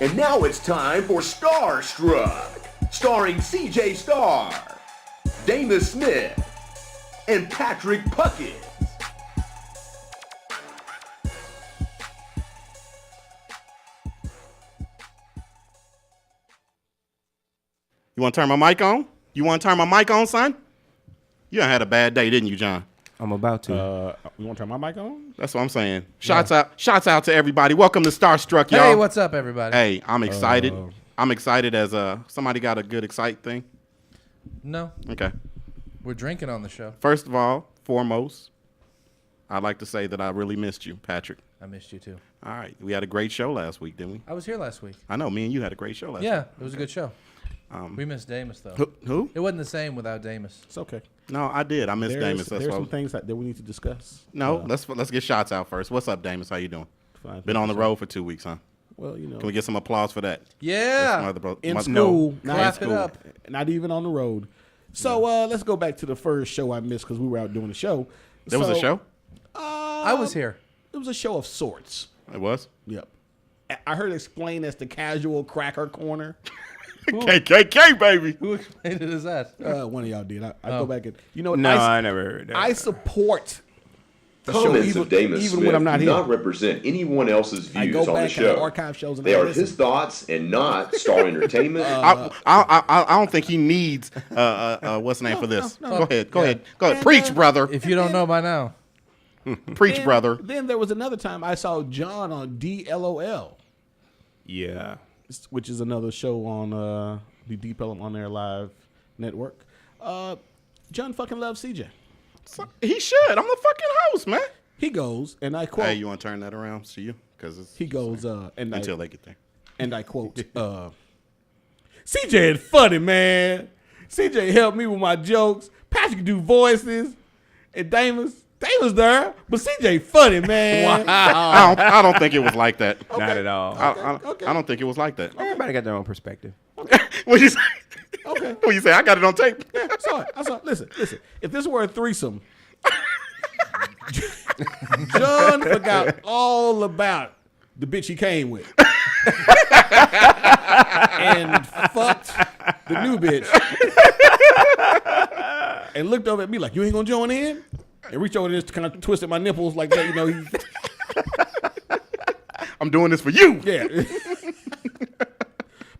And now it's time for Starr Struck, starring CJ Starr, Damus Smith, and Patrick Puckett. You want to turn my mic on? You want to turn my mic on, son? You done had a bad day, didn't you, John? I'm about to. You want to turn my mic on? That's what I'm saying. Shots out to everybody. Welcome to Starr Struck, y'all. Hey, what's up, everybody? Hey, I'm excited. I'm excited as somebody got a good excite thing. No, Okay. we're drinking on the show. First of all, foremost, I'd like to say that I really missed you, Patrick. I missed you too. All right. We had a great show last week, didn't we? I was here last week. I know. Me and you had a great show last week. Yeah, it was a good show. We missed Damus though. Who? It wasn't the same without Damus. It's okay. No, I did. I missed Damus. There's some things that we need to discuss. No, let's get shots out first. What's up, Damus? How you doing? Fine. Been on the road for 2 weeks, huh? Well, you know. Can we get some applause for that? Yeah. In school. Clap Not in it school. up. Not even on the road. So let's go back to the first show I missed because we were out doing the show. There was a show? I was here. It was a show of sorts. It was? Yep. I heard it explained as the casual cracker corner. KKK, baby. Who explained it as that? One of y'all did. I go back and you know what? No, I never heard that. I support the show Comments even, of Damus even Smith when I'm not do here. not represent anyone else's I views go on the back and show. archive shows and They I are listen. his thoughts and not Star Entertainment. I don't think he needs what's the name for this. no. Go ahead. And, Preach, brother. If you don't know by now, Preach, brother. Then there was another time I saw John on DLOL, Yeah. which is another show on the Deep Element on their live network. John fucking loves CJ. He should. I'm the fucking host, man. He goes, and I quote. Hey, you want to turn that around to you? Because He goes, until they get there. and I quote, CJ is funny, man. CJ helped me with my jokes. Patrick do voices. And Damus there. But CJ funny, man. I don't think it was like that. Not at all. I don't think it was like that. Everybody got their own perspective. What you say? Okay. What you say? I got it on tape. I saw it. Listen. If this were a threesome, John forgot all about the bitch he came with. And fucked the new bitch. And looked over at me like, you ain't gonna join in? And reached over there to kind of twisted my nipples like that, you know. I'm doing this for you. Yeah.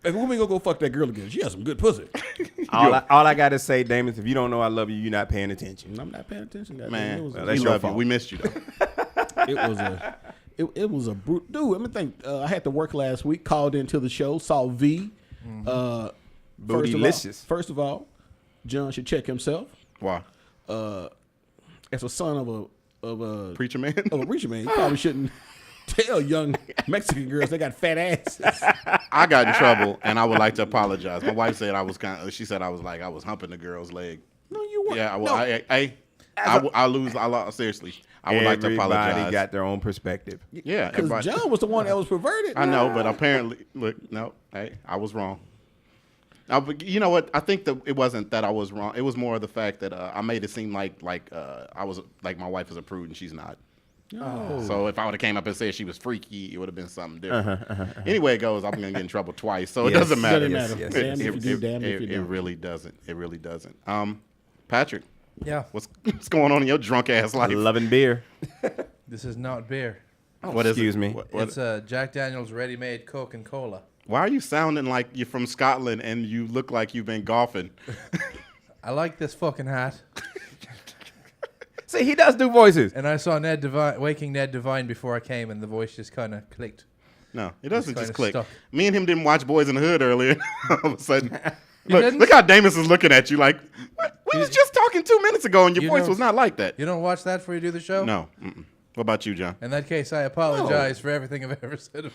If we gonna go fuck that girl again, she has some good pussy. All I got to say, Damus, if you don't know I love you, you're not paying attention. I'm not paying attention, guys. Man, Well, we that's your love you. fault. We missed you, though. It was a brute. Dude, let me think. I had to work last week. Called into the show. Saw V. Bootylicious. First of all, John should check himself. Why? As a son of a Preacher man? preacher man, you probably shouldn't tell young Mexican girls they got fat asses. I got in trouble, and I would like to apologize. My wife said I was she said I was humping the girl's leg. No, you weren't. Yeah, well, No. I lose a lot. Seriously, I would like to apologize. Everybody got their own perspective. Yeah, because everybody- John was the one that was perverted. I know, but apparently, look, no, hey, I was wrong. But you know what? I think that it wasn't that I was wrong. It was more of the fact that I made it seem like I was like my wife is a prude and she's not. Oh. So if I would have came up and said she was freaky, it would have been something different. Anyway, it goes. I'm gonna get in trouble twice, so it Yes. doesn't matter. Doesn't matter. Damn if you do, damn if you It don't. really doesn't. It really doesn't. Patrick, yeah, what's going on in your drunk ass life? Loving beer. this is not beer. What is Excuse it? me. What- It's Jack Daniel's ready-made Coke and Cola. why are you sounding like you're from Scotland and you look like you've been golfing? I like this fucking hat. See, he does do voices. And I saw Waking Ned Devine before I came, and the voice just kind of clicked. No, it doesn't It's just kinda click. stuck. Me and him didn't watch Boys in the Hood earlier. All of a sudden, didn't? look how Damus is looking at you like, we was just talking 2 minutes ago and your You voice don't- was not like that. You don't watch that before you do the show? No. Mm-mm. What about you, John? In that case, I apologize for everything I've ever said.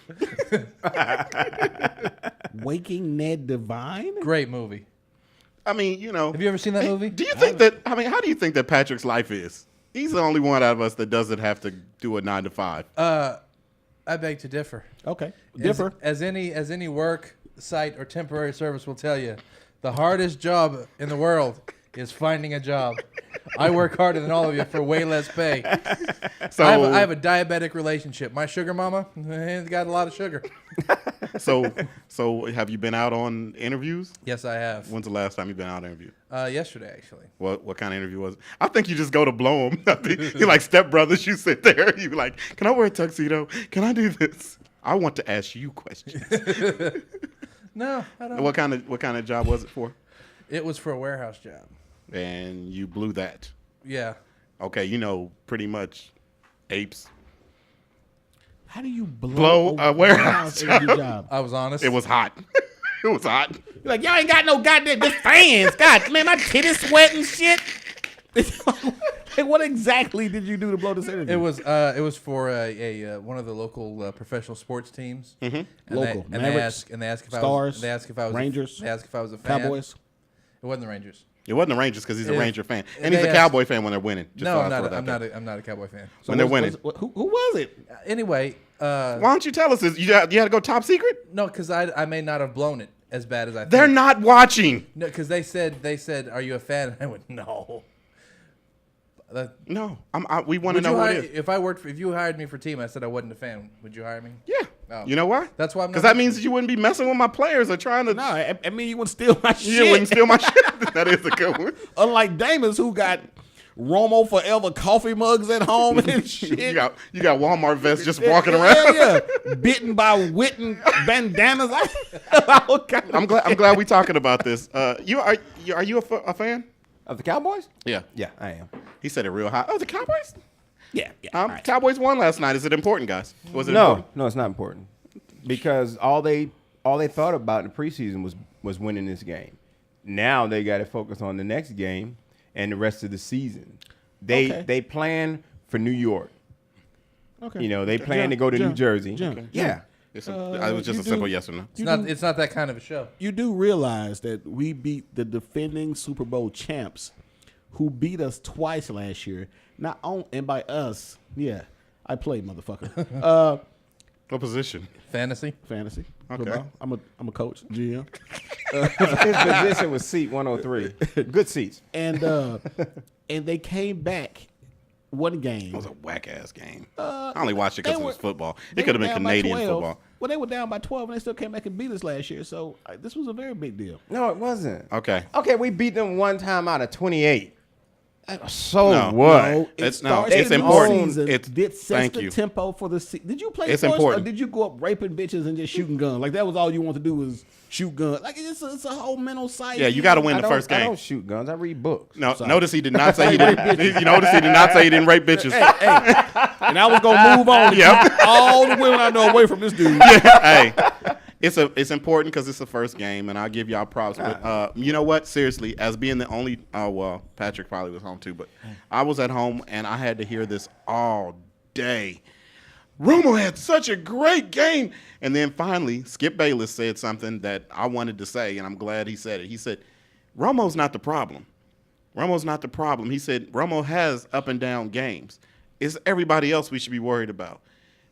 Waking Ned Devine. Great movie. I mean, you know. Have you ever seen that movie? Do you think that, how do you think that Patrick's life is? He's the only one out of us that doesn't have to do a 9 to 5. I beg to differ. Okay, differ. As any work site or temporary service will tell you, the hardest job in the world is finding a job. I work harder than all of you for way less pay. So I have a diabetic relationship. My sugar mama got a lot of sugar. So have you been out on interviews? Yes, I have. When's the last time you've been out on interview? Yesterday, actually. What kind of interview was it? I think you just go to blow them. You're like Step Brothers. You sit there. You like, can I wear a tuxedo? Can I do this? I want to ask you questions. No, I don't. What kind of job was it for? It was for a warehouse job. And you blew that. Yeah. Okay, pretty much apes. How do you Blow a warehouse job? I was honest. It was hot. It was hot. You're like, y'all ain't got no goddamn just fans. God, man, my titties sweat and shit. Like, what exactly did you do to blow this interview? It was for one of the local professional sports teams. Mm-hmm. And Local. They Mavericks, asked if I Stars, was. They asked if I was. Rangers, They asked if I was a fan. Cowboys. It wasn't the Rangers. It wasn't the Rangers because he's a Yeah. Ranger fan, and he's They a asked- Cowboy fan when they're winning. Just No, so I I'm throw not. that I'm there. not. I'm not a Cowboy fan. When they're winning. Who was it? Anyway, Why don't you tell us this? You had to go top secret? no, because I may not have blown it as bad as I. They're think. not watching. No, because they said, "Are you a fan?" And I went, "No." No, we want to know what it is. If you hired me for team, I said I wasn't a fan. Would you hire me? Yeah. Oh. You know why? That's why I'm not. Because that means that you wouldn't be messing with my players or trying to. No, I mean you wouldn't steal my shit. You wouldn't steal my shit. That is a good one. Unlike Damus, who got Romo Forever coffee mugs at home and shit. You got Walmart vests just walking around. Yeah. Bitten by Witten bandanas. I'm glad we talking about this. Are you a fan? Of the Cowboys? Yeah. Yeah, I am. He said it real high. Oh, the Cowboys? Yeah. All right. Cowboys won last night. Is it important, guys? Was it No, important? no, it's not important. Because all they thought about in the preseason was winning this game. Now they got to focus on the next game and the rest of the season. They plan for New York. Okay. They plan to go to New Jersey. Yeah. It was just a simple yes or no. It's not that kind of a show. You do realize that we beat the defending Super Bowl champs who beat us twice last year. Not on and by us, yeah. I played, motherfucker. What position? Fantasy. Fantasy. Okay. Football. I'm a coach, GM. His position was seat 103. Good seats. And they came back one game. It was a whack ass game. I only watched it because it was football. They It could have were been down by Canadian 12. football. Well, they were down by 12, and they still came back and beat us last year. So this was a very big deal. No, it wasn't. Okay. Okay, we beat them one time out of 28. So No. what? No, It's starts it's in the important. season. It's It sets thank the you. tempo for the season. Did you play It's sports, important. or did you go up raping bitches and just shooting guns? Like that was all you want to do was shoot guns. Like it's a whole mental side. Yeah, you got to win I the first I game. don't shoot guns. I read books. No, notice he did not say he didn't. You notice he did not say he didn't rape bitches. And I was gonna move on. Yep. Keep all the women I know away from this dude. Hey, it's important because it's the first game, and I'll give y'all props. But you know what? Seriously, as being the only, Patrick probably was home too, but I was at home and I had to hear this all day. Romo had such a great game, and then finally, Skip Bayless said something that I wanted to say, and I'm glad he said it. He said, "Romo's not the problem. Romo's not the problem." He said, "Romo has up and down games. It's everybody else we should be worried about."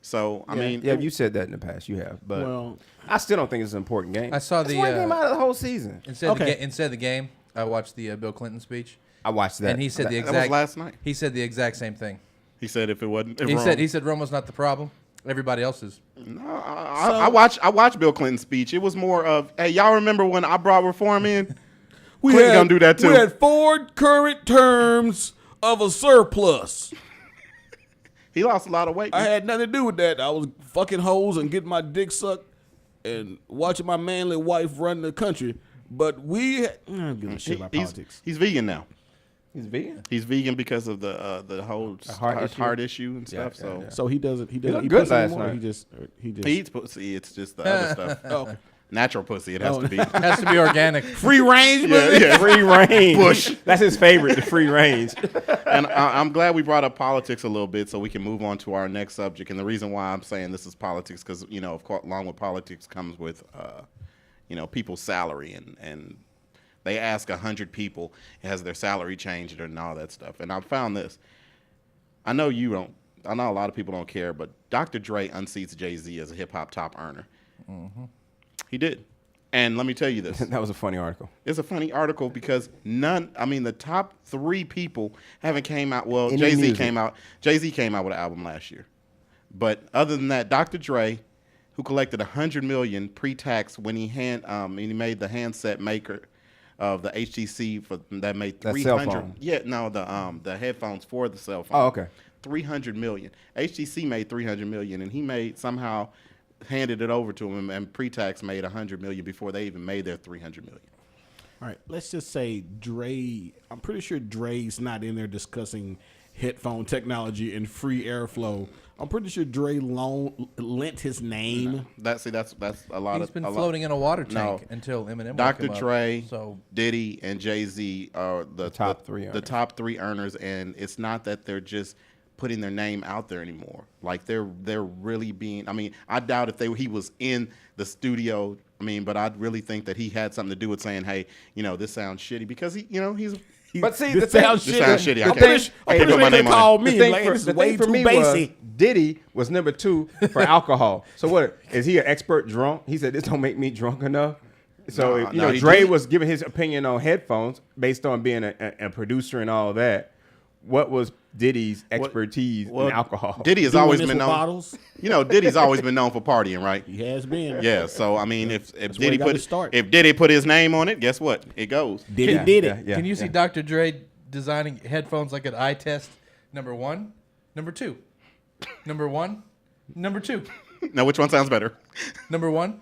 So, I mean, Yeah, you said that in the past. You have, but Well, I still don't think it's an important game. I saw It's the one game out of the whole season. instead Okay. of the game, I watched the Bill Clinton speech, I watched that, and he said the that exact. was last night. He said the exact same thing. He said if it wasn't, if He wrong. said Romo's not the problem. Everybody else is. No, I watched Bill Clinton's speech. It was more of, hey, y'all remember when I brought reform in? Clinton gonna do that too. We had 4 current terms of a surplus. He lost a lot of weight. I had nothing to do with that. I was fucking hoes and getting my dick sucked and watching my manly wife run the country. But I don't give a shit about politics. He's vegan now. He's vegan. He's vegan because of the whole heart issue and stuff. Yeah, so yeah. So he doesn't. He doesn't looked eat good pussy last anymore. night. He just. he eats pussy. It's just the other stuff. Okay. Natural pussy. It has to be. Has to be organic. Free range, Yeah, man. yeah. Free range. Bush. That's his favorite, the free range. And I'm glad we brought up politics a little bit so we can move on to our next subject. And the reason why I'm saying this is politics because, of course, along with politics comes with, people's salary. And they ask 100 people, has their salary changed and all that stuff. And I found this. I know you don't. I know a lot of people don't care, but Dr. Dre unseats Jay-Z as a hip-hop top earner. Mm-hmm. He did. And let me tell you this. That was a funny article. It's a funny article because the top 3 people haven't came out. Well, Any Jay-Z music. came out. Jay-Z came out with an album last year. But other than that, Dr. Dre, who collected $100 million pre-tax when he made the handset maker of the HTC that made That 300. cell phone. Yeah, no, the headphones for the cell phone. Oh, okay. 300 million. HTC made 300 million, and he somehow handed it over to him, and pre-tax made 100 million before they even made their 300 million. All right, let's just say Dre. I'm pretty sure Dre's not in there discussing headphone technology and free airflow. I'm pretty sure Dre lent his name. That's a lot. He's been floating in a water tank until Eminem. Dr. woke him Dre, up, so Diddy, and Jay-Z are the top three The earners. top three earners, and it's not that they're just putting their name out there anymore. Like they're really being. I mean, I doubt if he was in the studio. I mean, but I really think that he had something to do with saying, "Hey, this sounds shitty," because he's. But see, This the thing, sounds This sounds shitty. I the can't- thing- I hey, can't put my name on it. called the me thing like for, this is the way thing for too me basic. was Diddy was number 2 for alcohol. So what is he an expert drunk? He said this don't make me drunk enough. So No, he Dre did. was giving his opinion on headphones based on being a producer and all of that. What was Diddy's expertise in alcohol? Diddy has Doing always this been with known. bottles. Diddy's always been known for partying, right? He has been. Yeah. So I mean, if where he Diddy got his start. if Diddy put his name on it, guess what? It goes. Did he Yeah, did yeah, it? yeah, can you see yeah. Dr. Dre designing headphones like an eye test? Number 1, number 2, number 1, number 2, Now, which one sounds better? number 1,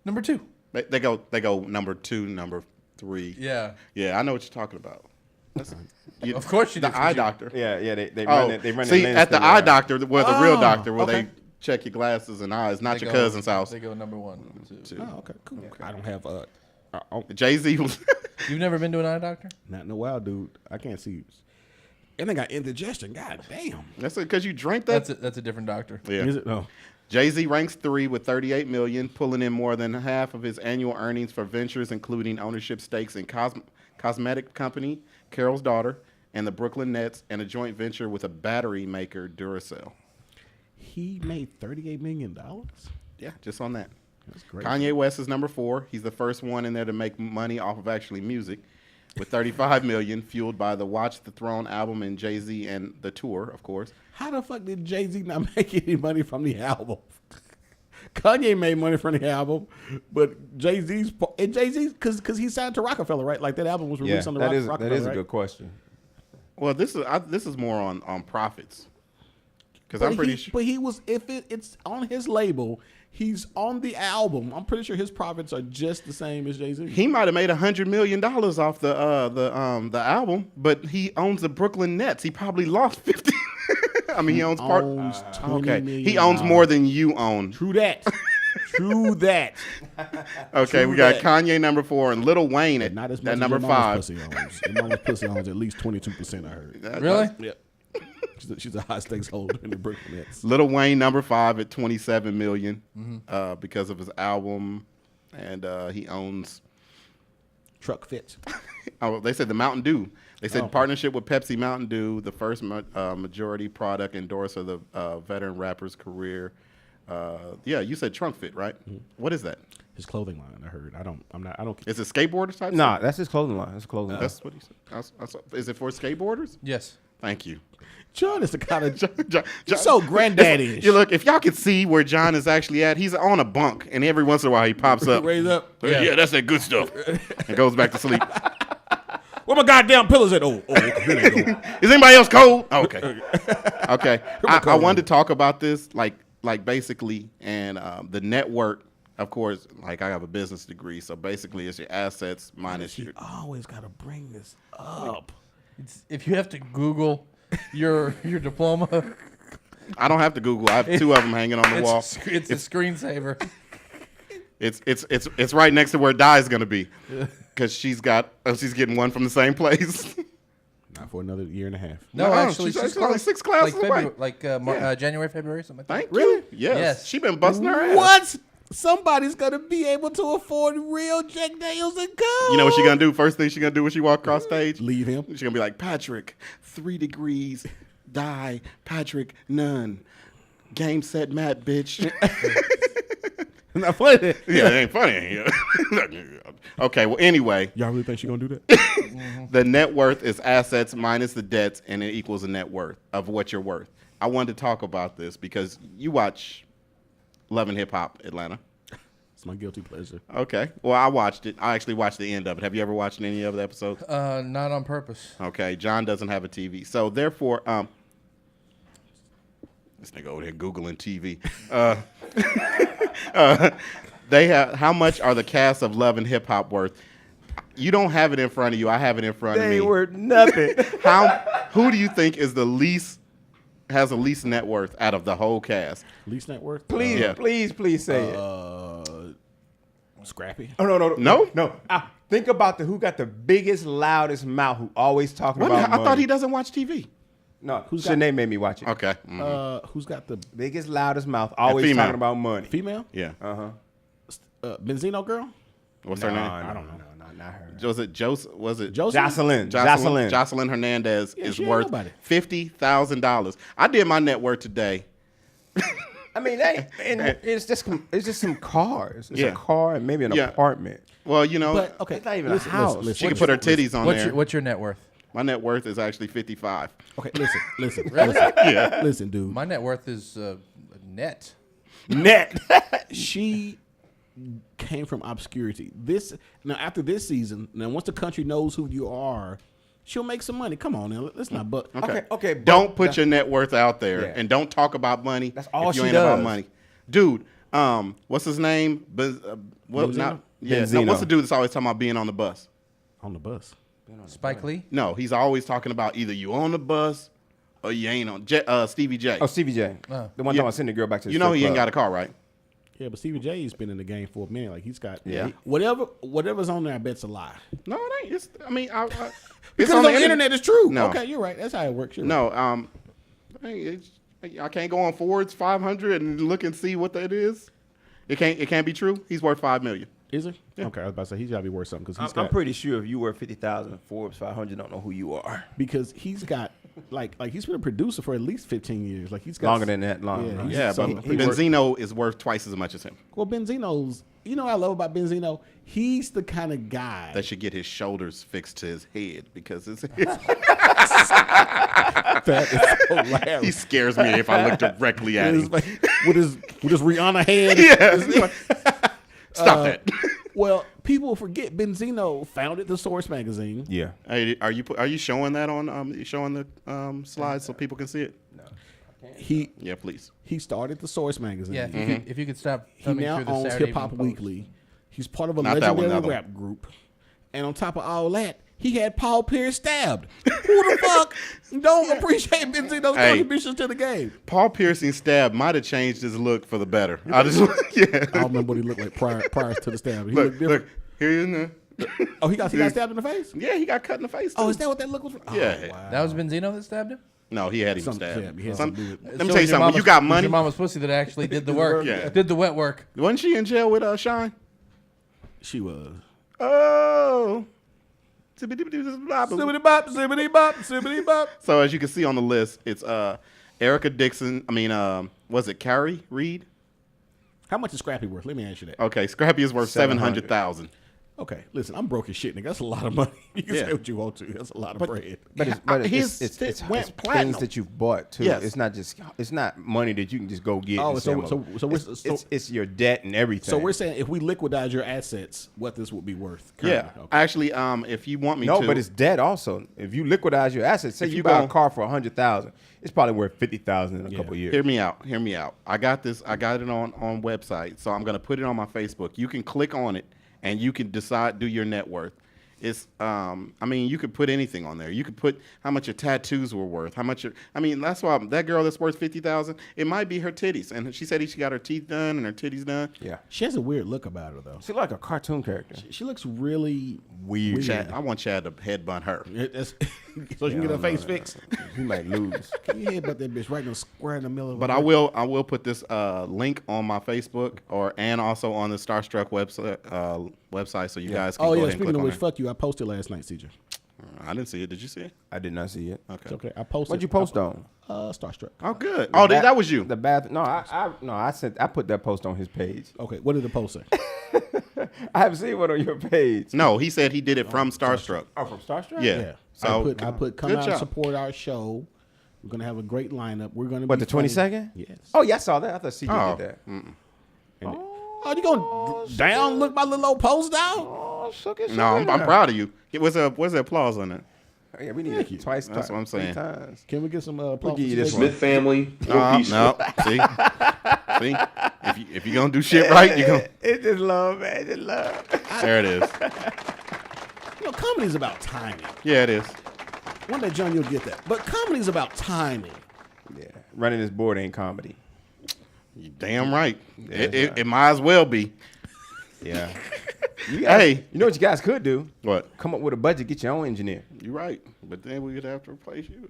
number 2. They go number 2, number 3. Yeah. Yeah, I know what you're talking about. Of course you do. The eye doctor. Yeah, they Oh, run it. They run see, the lens at the thing eye around. doctor, where the real Oh, doctor, where okay. they check your glasses and eyes, not They your go- cousin's house. They go number 1, 2. Oh, okay, cool. I don't have Jay-Z was. You've never been to an eye doctor? not in a while, dude. I can't see. And they got indigestion. God damn. That's because you drank that. That's a different doctor. Yeah. Is it? No. Jay-Z ranks 3 with 38 million, pulling in more than half of his annual earnings for ventures, including ownership stakes in cosmetic company Carol's Daughter and the Brooklyn Nets, and a joint venture with a battery maker, Duracell. He made $38 million. Yeah, just on that. That's great. Kanye West is number 4. He's the first one in there to make money off of actually music, with 35 million, fueled by the Watch the Throne album and Jay-Z and the tour, of course. How the fuck did Jay-Z not make any money from the album? Kanye made money from the album, but Jay-Z's because he signed to Rockefeller, right? Like that album was Yeah, released on the that is Rockefeller, a right? good question. Well, this is more on profits, because I'm pretty sure. But he was it's on his label. He's on the album. I'm pretty sure his profits are just the same as Jay-Z. He might have made $100 million off the album, but he owns the Brooklyn Nets. He probably lost 50. I mean, he owns part. owns $20 Okay, million. he owns more than you own. True that. True that. Okay, True we got that. Kanye number 4 and Lil Wayne at, Not as much at number as your mama's 5. pussy owns. Your mama's pussy owns at least 22%, I heard. Really? Yeah. She's a high stakes holder in the Brooklyn Nets. Lil Wayne number 5 at 27 million Mm-hmm. because of his album, and he owns. Truck fits. Oh, they said the Mountain Dew. They said partnership with Pepsi Mountain Dew, the first majority product endorser of the veteran rapper's career. Yeah, you said Trunk Fit, right? Mm-hmm. What is that? His clothing line, I heard. I don't. Is it skateboarder type? Nah, that's his clothing line. That's clothing line. That's what he said. Is it for skateboarders? Yes. Thank you. John is the kind of. John, He's so granddaddy-ish. You look, if y'all could see where John is actually at, he's on a bunk, and every once in a while he pops up. Raise up. Yeah, that's that good stuff. And goes back to sleep. Where my goddamn pillows at? Oh, okay, here they go. Is anybody else cold? Oh, okay. Okay. I cold. wanted to talk about this, like basically, and the network. Of course, like I have a business degree, so basically it's your assets minus your. You always got to bring this up. If you have to Google your diploma, I don't have to Google. I have 2 of them hanging on the wall. it's a screensaver. It's right next to where Di is gonna be, because she's getting one from the same place. Not for another year and a half. No, No, actually, she's she's only close. 6 classes like away. January, February, something like that. Thank you. Yes. Yes. She been busting her ass. What? Somebody's gonna be able to afford real Jack Daniels and Coke. You know what she gonna do? First thing she gonna do when she walk across stage? Leave him. She gonna be like, Patrick, 3 degrees, die, Patrick, none. Game, set, mat, bitch. Not funny. Yeah, it ain't funny. Okay, well, anyway, Y'all really think she gonna do that? the net worth is assets minus the debts, and it equals a net worth of what you're worth. I wanted to talk about this because you watch Love and Hip Hop Atlanta? It's my guilty pleasure. Okay. Well, I watched it. I actually watched the end of it. Have you ever watched any of the episodes? Not on purpose. Okay. John doesn't have a TV, so therefore, this nigga over here googling TV. They have. How much are the cast of Love and Hip Hop worth? You don't have it in front of you. I have it in front of me. They were nothing. Who do you think is the least has the least net worth out of the whole cast? Least net worth? Please, Yeah. please say it. Scrappy. Oh, No? no. Think about who got the biggest, loudest mouth, who always talking What? about I money. thought he doesn't watch TV. No, Who's got- Shanae made me watch it. Okay. Who's got the Biggest, loudest mouth, always female. talking about money. female? Yeah. Benzino girl? What's her name? I don't know. Not her. Was it Joseph? Was it Joseph? Jocelyn. Jocelyn Hernandez Yeah, is she ain't worth nobody. $50,000. I did my net worth today. I mean, it's just some cars. It's Yeah. a car and maybe an Yeah. apartment. Well, you know, But okay, It's not even a house. she can put her titties on there. What's your net worth? My net worth is actually 55. Okay, listen, dude. My net worth is net. Net. She came from obscurity. After this season, now once the country knows who you are, she'll make some money. Come on now, let's not. But Okay. Don't put your net worth out there, Yeah. and don't talk about money. That's all if you she ain't about does. money, dude. What's his name? What? Benzino? Not, yeah. No, Benzino. what's the dude that's always talking about being on the bus? on the bus. Spike Lee. No, he's always talking about either you on the bus or you ain't on. Stevie J. Oh, Stevie J. The one Yeah. talking about sending the girl back to the You know strip he ain't got club. a car, right? Yeah, but Stevie J's been in the game for a minute. Like he's got Yeah. whatever's on there, I bet's a lie. No, it ain't. It's. I mean, it's Because on the internet, it's true. No. Okay, you're right. That's how it works. You're No, I can't go on Ford's 500 and look and see what that is. It can't be true. He's worth $5 million. Is it? Yeah. Okay, I was about to say he's got to be worth something because I'm pretty sure if you were 50,000, Forbes 500 don't know who you are. he's got like he's been a producer for at least 15 years. Like he's got Longer than that, long. Yeah, right? Yeah, So but he Benzino is worth twice as much as him. Well, Benzino's. You know what I love about Benzino? He's the kind of guy That should get his shoulders fixed to his head because it's, that is hilarious. he scares me if I look directly at him. with his Rihanna hand. Yeah. Stop that. Well, people forget Benzino founded the Source magazine. Yeah. Hey, are you showing that on showing the slides so people can see it? He Yeah, please. started the Source magazine. Yeah, if you could stop He thumbing now through the owns Saturday Hip Hop Evening Post. Weekly. He's part of a Not that one, legendary another one. rap group. And on top of all that, he had Paul Pierce stabbed. Who the fuck don't appreciate Benzino's Hey. contributions to the game? Paul Piercing stab might have changed his look for the better. I just yeah. I don't remember what he looked like prior to the stab. He Look, looked different. look, here you know. Oh, he got stabbed in the face? Yeah, he got cut in the face. Oh, too. is that what that look was? Yeah. Oh, wow. That was Benzino that stabbed him? No, he had him Something- stabbed. yeah, he had Some- something to do with Let me tell you something. When you got money, Your mama's pussy that actually did the work. Yeah. Did the wet work. wasn't she in jail with Shine? She was. Oh. Zippity bop, zippity bop, zippity bop. So as you can see on the list, it's Erica Dixon. I mean, was it Carrie Reed? How much is Scrappy worth? Let me ask you that. Okay, Scrappy is worth 700,000. Okay, listen, I'm broke as shit, nigga. That's a lot of money. You can Yeah. say what you want to. That's a lot of bread. But His it's shit went things platinum. that you've bought too. Yes. It's not money that you can just go get. Oh, and so- sell. so we're- so- it's your debt and everything. So we're saying if we liquidize your assets, what this would be worth? Yeah, currently. Okay. actually, if you want me no, to, but it's debt also. If you liquidize your assets, say If you you buy go- a car for 100,000, it's probably worth 50,000 in a couple years. Hear me out. Hear me out. I got this. I got it on website, so I'm gonna put it on my Facebook. You can click on it, and you can do your net worth. It's I mean, you could put anything on there. You could put how much your tattoos were worth, how much I mean, that's why that girl that's worth 50,000, it might be her titties. And she said she got her teeth done and her titties done. Yeah, She has a weird look about her, though. she's like a cartoon character. She looks really Weird. Chad, I want Chad to headbutt her. That's, so she can get her face fixed. He might lose. Can you headbutt that bitch right in the square in the middle of But her I neck? will put this link on my Facebook and also on the Starr Struck website so you guys can Oh, go yeah, ahead and speaking click of on which, there. fuck you. I posted last night, CJ. I didn't see it. Did you see it? I did not see it. Okay. It's okay. I posted. What'd you post on? Starr Struck. Oh, good. Oh, that was you. The bath. No, I put that post on his page. Okay, what did the post say? I haven't seen one on your page. No, he said he did it from Starr Struck. Oh, from Starr Struck? Yeah. Yeah. So I put come good out job. and support our show. We're gonna have a great lineup. We're gonna What, be the 22nd? Yes. Oh, yeah, I saw that. I thought CJ Oh. did that. Oh, you gonna down look my little old post down? Oh, suck it, No, I'm proud of you. Where's the applause on it? Yeah, we need it twice. That's what I'm saying. 3 times. Can we get some We'll applause? give you this Smith one. family. One piece. No, see, if you're gonna do shit right, you gonna. It's just love, man. Just love. There it is. You know, comedy's about timing. Yeah, it is. One day, John, you'll get that. But comedy's about timing. Yeah, running this board ain't comedy. You damn right. Yeah, It might as well be. Yeah. You guys, Hey. you know what you guys could do? What? Come up with a budget, get your own engineer. You're right. But then we would have to replace you.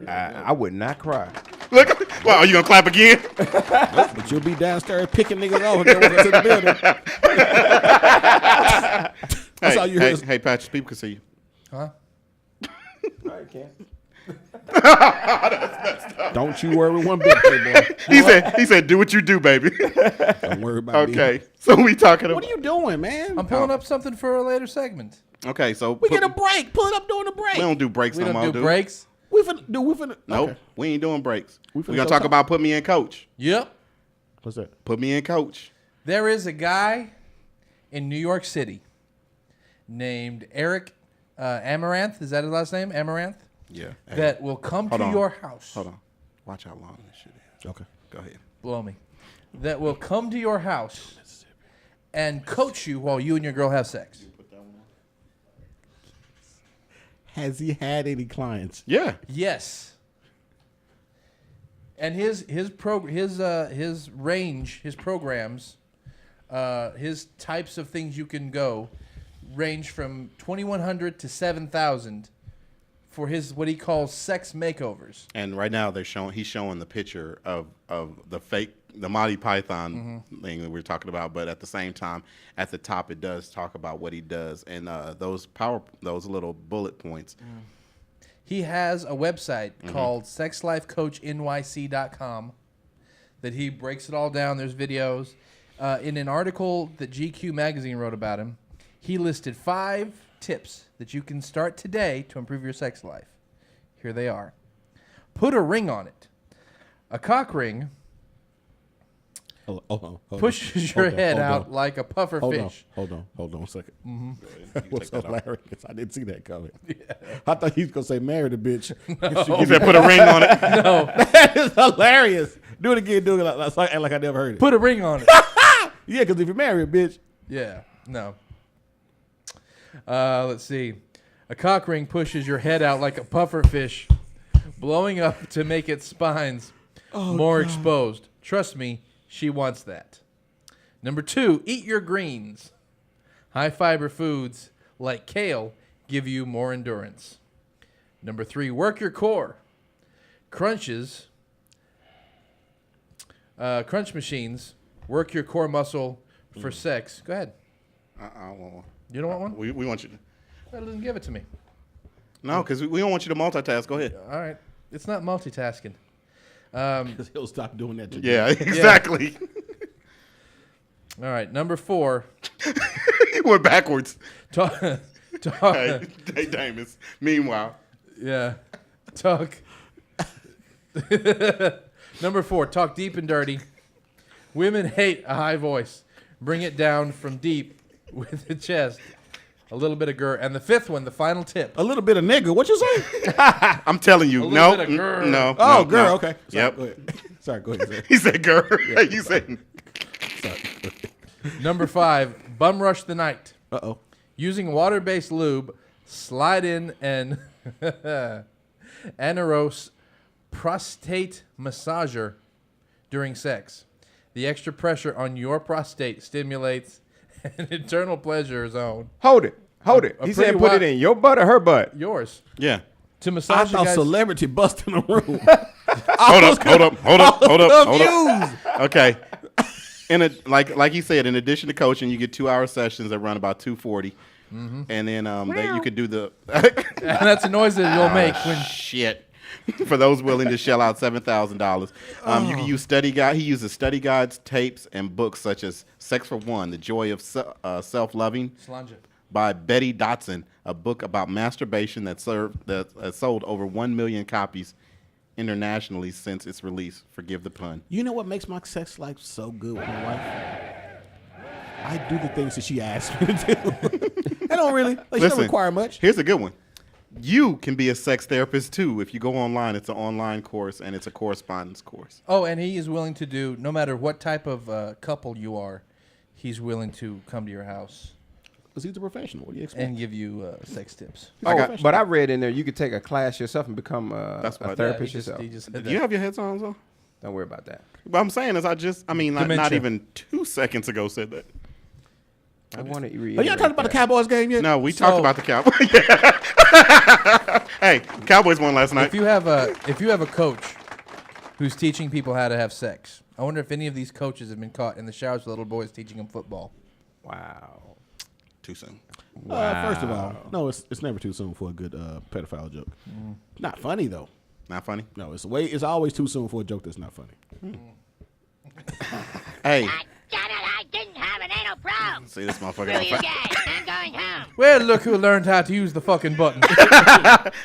I would not cry. Look. Well, are you gonna clap again? But you'll be downstairs picking niggas off and then walking to the building. That's all you hear. Hey, Patrick, people can see you. Huh? I can't. Don't you worry one bit, boy. He said, do what you do, baby. Don't worry about me. Okay. So we talking about. What are you doing, man? I'm pulling up something for a later segment. Okay, so We get a break. Pull it up during the break. we don't do breaks We no don't more, do breaks. We finna. Nope, Okay. we ain't doing breaks. We We're finna gonna show talk time. about put me in coach. Yep. What's that? Put me in coach. There is a guy in New York City named Eric Amaranth. Is that his last name? Amaranth? Yeah. That will come Hold to on. your house. Hold on. Watch how long this shit is. Okay. Go ahead. Blow me. That will come to your house and coach you while you and your girl have sex. Has he had any clients? Yeah. Yes. And his range, his programs, his types of things you can go range from 2,100 to 7,000 for his what he calls sex makeovers. And right now he's showing the picture of the Monty Python thing that we were talking about, but at the same time, at the top it does talk about what he does and those little bullet points. He has a website called sexlifecoachnyc.com that he breaks it all down. There's videos. In an article that GQ magazine wrote about him, he listed 5 tips that you can start today to improve your sex life. Here they are. Put a ring on it. A cock ring Hold on. pushes your head out like a puffer fish. Hold on a second. What's hilarious? I didn't see that coming. I thought he was gonna say marry the bitch. He said put a ring on it. No, That is hilarious. Do it again. Do it like I never heard it. put a ring on it. Yeah, because if you marry a bitch, Yeah, no. Let's see. A cock ring pushes your head out like a puffer fish, blowing up to make its spines more exposed. Trust me, she wants that. Number 2, eat your greens. High fiber foods like kale give you more endurance. Number 3, work your core. Crunch machines work your core muscle for sex. Go ahead. I don't want one. You don't want one? We want you to. Well, then give it to me. No, because we don't want you to multitask. Go ahead. All right. It's not multitasking. because he'll stop doing that to you. Yeah, exactly. All right. Number 4. He went backwards. Talk. Hey, Damus. Meanwhile, Yeah. Talk. Number 4. Talk deep and dirty. Women hate a high voice. Bring it down from deep with the chest. A little bit of grr. And the 5th one, the final tip. A little bit of nigga. What you say? I'm telling you, A no, little bit of grr. no. Oh, no, girl. no. Okay. Sorry, Yep. Go ahead. Sorry. Go ahead. Sir. He said, "Girl." You said, Number 5. Bum rush the night. Uh-oh. Using water-based lube, slide in an anaeros prostate massager during sex. The extra pressure on your prostate stimulates an internal pleasure zone. Hold it. Hold it. A He pretty said put wi- it in your butt or her butt. Yours. "Yeah." To I massage you thought guys. celebrity bust in the room. Hold up. Confused. Okay. Like he said, in addition to coaching, you get 2-hour sessions that run about $240, and then you could do the And that's a noise that you'll make when shit. For those willing to shell out $7,000, you can use study guide. He uses study guides, tapes, and books such as "Sex for One: The Joy of Self-Loving" Slanja. by Betty Dotson, a book about masturbation that sold over 1 million copies internationally since its release. Forgive the pun. You know what makes my sex life so good with my wife? I do the things that she asked me to do. I don't really. Like, she don't Listen, require much. Here's a good one. You can be a sex therapist too. If you go online, it's an online course and it's a correspondence course. Oh, and he is willing to do, no matter what type of couple you are, he's willing to come to your house Because he's a professional. What do you expect? and give you sex tips. But I read in there you could take a class yourself and become That's what I a did. therapist he yourself. just said Do you that. have your headphones on? Don't worry about that. What I'm saying is not Dementia. even 2 seconds ago said that. I want to read. Are y'all talking about the Cowboys game yet? No, we So- talked about the Cowboys. Hey, Cowboys won last night. If you have a coach who's teaching people how to have sex, I wonder if any of these coaches have been caught in the showers with little boys teaching them football. Wow. Too soon. First of all, no, it's never too soon for a good pedophile joke. Not funny though. Not funny. No, it's always too soon for a joke that's not funny. Hey, Damn it, I didn't have an anal probe. see this motherfucker. Screw you guys, I'm going home. Well, look who learned how to use the fucking button.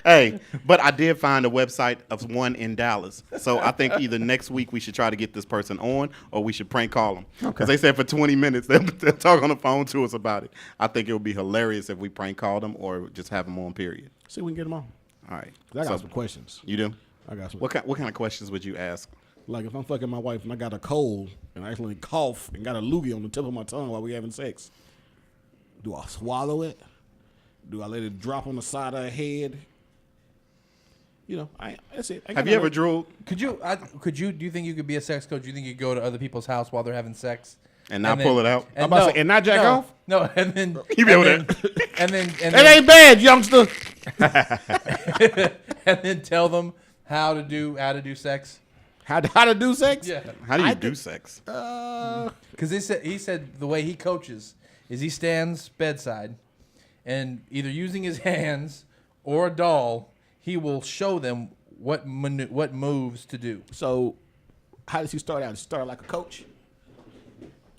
Hey, but I did find a website of one in Dallas. So I think either next week we should try to get this person on or we should prank call them. Because they said for 20 minutes they'll talk on the phone to us about it. I think it would be hilarious if we prank called them or just have them on, period. See if we can get them on. All right. 'Cause I got So- some questions. You do? I got some. What kind of questions would you ask? Like if I'm fucking my wife and I got a cold and I accidentally cough and got a loogie on the tip of my tongue while we having sex, do I swallow it? Do I let it drop on the side of her head? You know, that's it. Have you ever drooled Do you think you could be a sex coach? Do you think you could go to other people's house while they're having sex? and not pull it out? I'm about to say, and not jack off? No, and then You be able and to- then, and then and It then, ain't bad, youngster. and then tell them how to do sex. How to do sex? Yeah, How do you do sex? because he said the way he coaches is he stands bedside, and either using his hands or a doll, he will show them what moves to do. So, how does he start out? Does he start like a coach?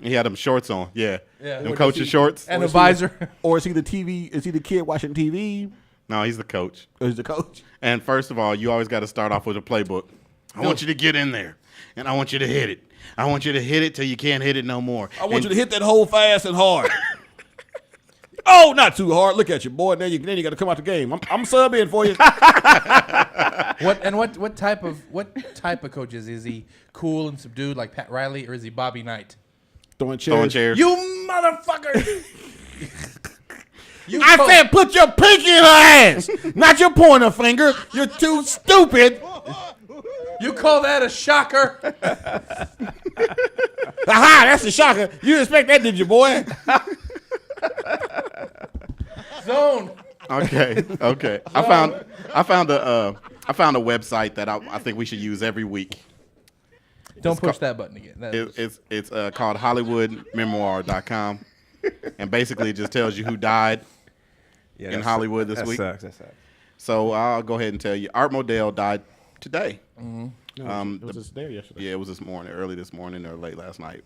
He had them shorts on. Yeah. Yeah. Them Or coaches does he- shorts. And Or a is he visor. Or is he the TV? Is he the kid watching TV? No, he's the coach. Or is he the coach? And first of all, you always got to start off with a playbook. I want you to get in there, and I want you to hit it. I want you to hit it till you can't hit it no more. I want you to hit that hole fast and hard. Oh, not too hard. Look at you, boy. Then you got to come out the game. I'm sub in for you. What type of coach is he? Cool and subdued like Pat Riley, or is he Bobby Knight? Throwing chairs. Throwing chairs. You motherfucker! I said put your pinky in her ass, not your pointer finger. You're too stupid. You call that a shocker? Aha, that's a shocker. You didn't expect that, did you, boy? Zone. Okay. I found a website that I think we should use every week. Don't push that button again. That is- It's called HollywoodMemoir.com, and basically it just tells you who died Yeah, in Hollywood this week. That sucks. So I'll go ahead and tell you, Art Modell died today. It was just there yesterday. Yeah, it was this morning, early this morning or late last night.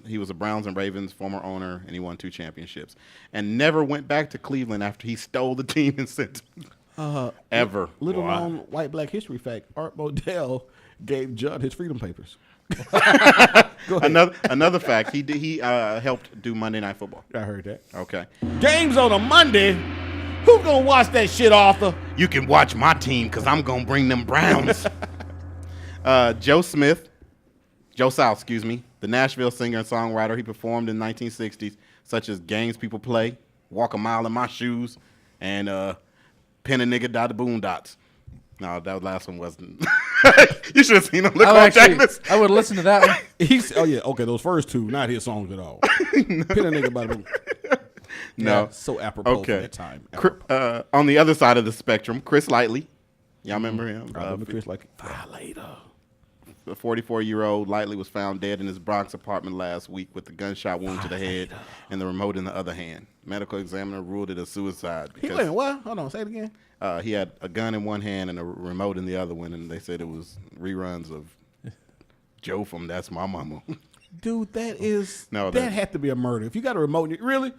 He was a Browns and Ravens former owner, and he won 2 championships, and never went back to Cleveland after he stole the team and sent ever. Little known white black history fact: Art Modell gave Judd his freedom papers. Go ahead. Another fact: he helped do Monday Night Football. I heard that. Okay, Games on a Monday. Who gonna watch that shit, Arthur? you can watch my team because I'm gonna bring them Browns. Joe South, excuse me, the Nashville singer and songwriter. He performed in the 1960s, such as "Games People Play," "Walk a Mile in My Shoes," and "Pin a Nigga Down the Boondocks." No, that last one wasn't. You should have seen him look on Jackness. I would listen to that one. Okay, those first two, not his songs at all. Pin a nigga by the No. so apropos for Okay. that time. On the other side of the spectrum, Chris Lightley. Y'all remember him? I remember Chris like violator. The 44-year-old Lightley was found dead in his Bronx apartment last week with a gunshot wound to the head and the remote in the other hand. Medical examiner ruled it a suicide He because wait, what? Hold on, say it again. he had a gun in one hand and a remote in the other one, and they said it was reruns of Joe from That's My Mama. Dude, that that- had to be a murder. If you got a remote, really?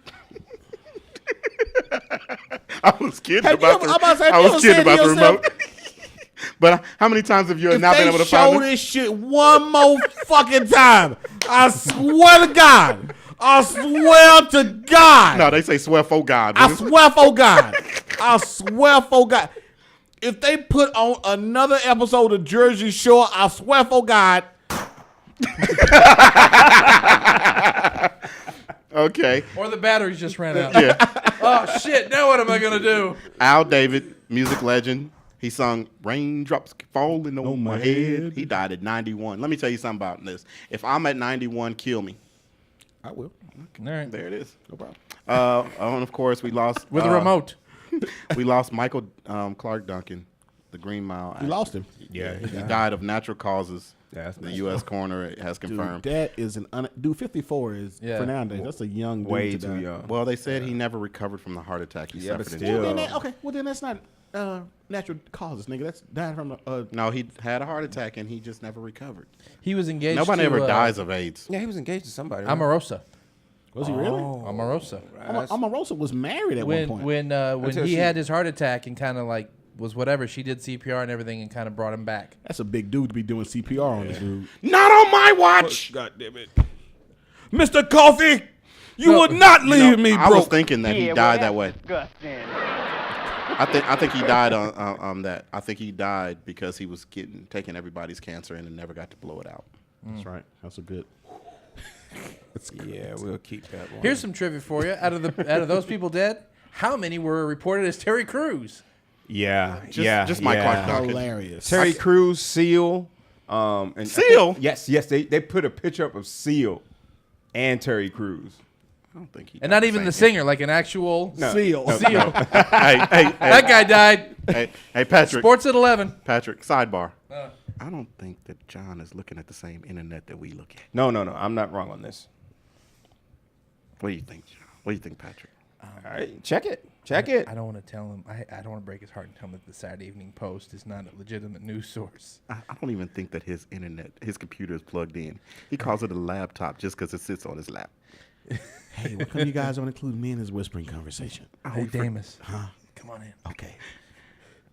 I was kidding Have you about ever- the, I'm about to say, have I you was ever kidding said to about the yourself- remote. But how many times have you If not been they able to show find it? this shit one more fucking time, I swear to God, I swear to God. No, they say swear for God. I swear for God. I swear for God. If they put on another episode of Jersey Shore, I swear for God. Okay. Or the batteries just ran out. Yeah. Oh shit! Now what am I gonna do? Al David, music legend. He sung "Raindrops Falling on My Head." He died at 91. Let me tell you something about this. If I'm at 91, kill me. I will. All right. There it is. No problem. And of course, we lost With a remote. We lost Michael Clark Duncan, the Green Mile. We lost him. Yeah, He died of natural causes. Yeah, that's The messed U.S. coroner has Dude, confirmed. that is dude. 54 is for nowadays. That's a young dude. way to too die. young. Well, they said he never recovered from the heart attack he Yeah, but suffered. still. Well, then okay. Well, then that's not natural causes, nigga. That's dying from No, he had a heart attack and he just never recovered. He was engaged. Nobody to, ever dies of AIDS. Yeah, he was engaged to somebody. right? Omarosa. Was he really? Omarosa. Omarosa was married at one point. When Until he she- had his heart attack and kind of like was whatever, she did CPR and everything and kind of brought him back. That's a big dude to be doing CPR on this dude. Not on my watch. God damn it, Mr. Coffee, you would not leave me I was broke. thinking that he Yeah, died well, that way. disgusting. I think he died on that. I think he died because he was taking everybody's cancer in and never got to blow it out. That's right. That's a good. Yeah, we'll keep that one. Here's some trivia for you. Out of those people dead, how many were reported as Terry Crews? Just Mike Clark Duncan. Hilarious. Terry Crews, Seal, and Seal? Yes, they put a picture up of Seal and Terry Crews. I don't think he. And died not even the singer, like an actual Seal. Seal. Hey, That guy died. hey, Patrick. Sports at 11. Patrick, sidebar. I don't think that John is looking at the same internet that we look at. No, I'm not wrong on this. What do you think, John? What do you think, Patrick? All right, check it. I don't want to tell him. I don't want to break his heart and tell him that the Saturday Evening Post is not a legitimate news source. I don't even think that his computer is plugged in. He calls it a laptop just because it sits on his lap. Hey, what come you guys don't include me in this whispering conversation? Hey, Damus. Huh? Come on in. Okay.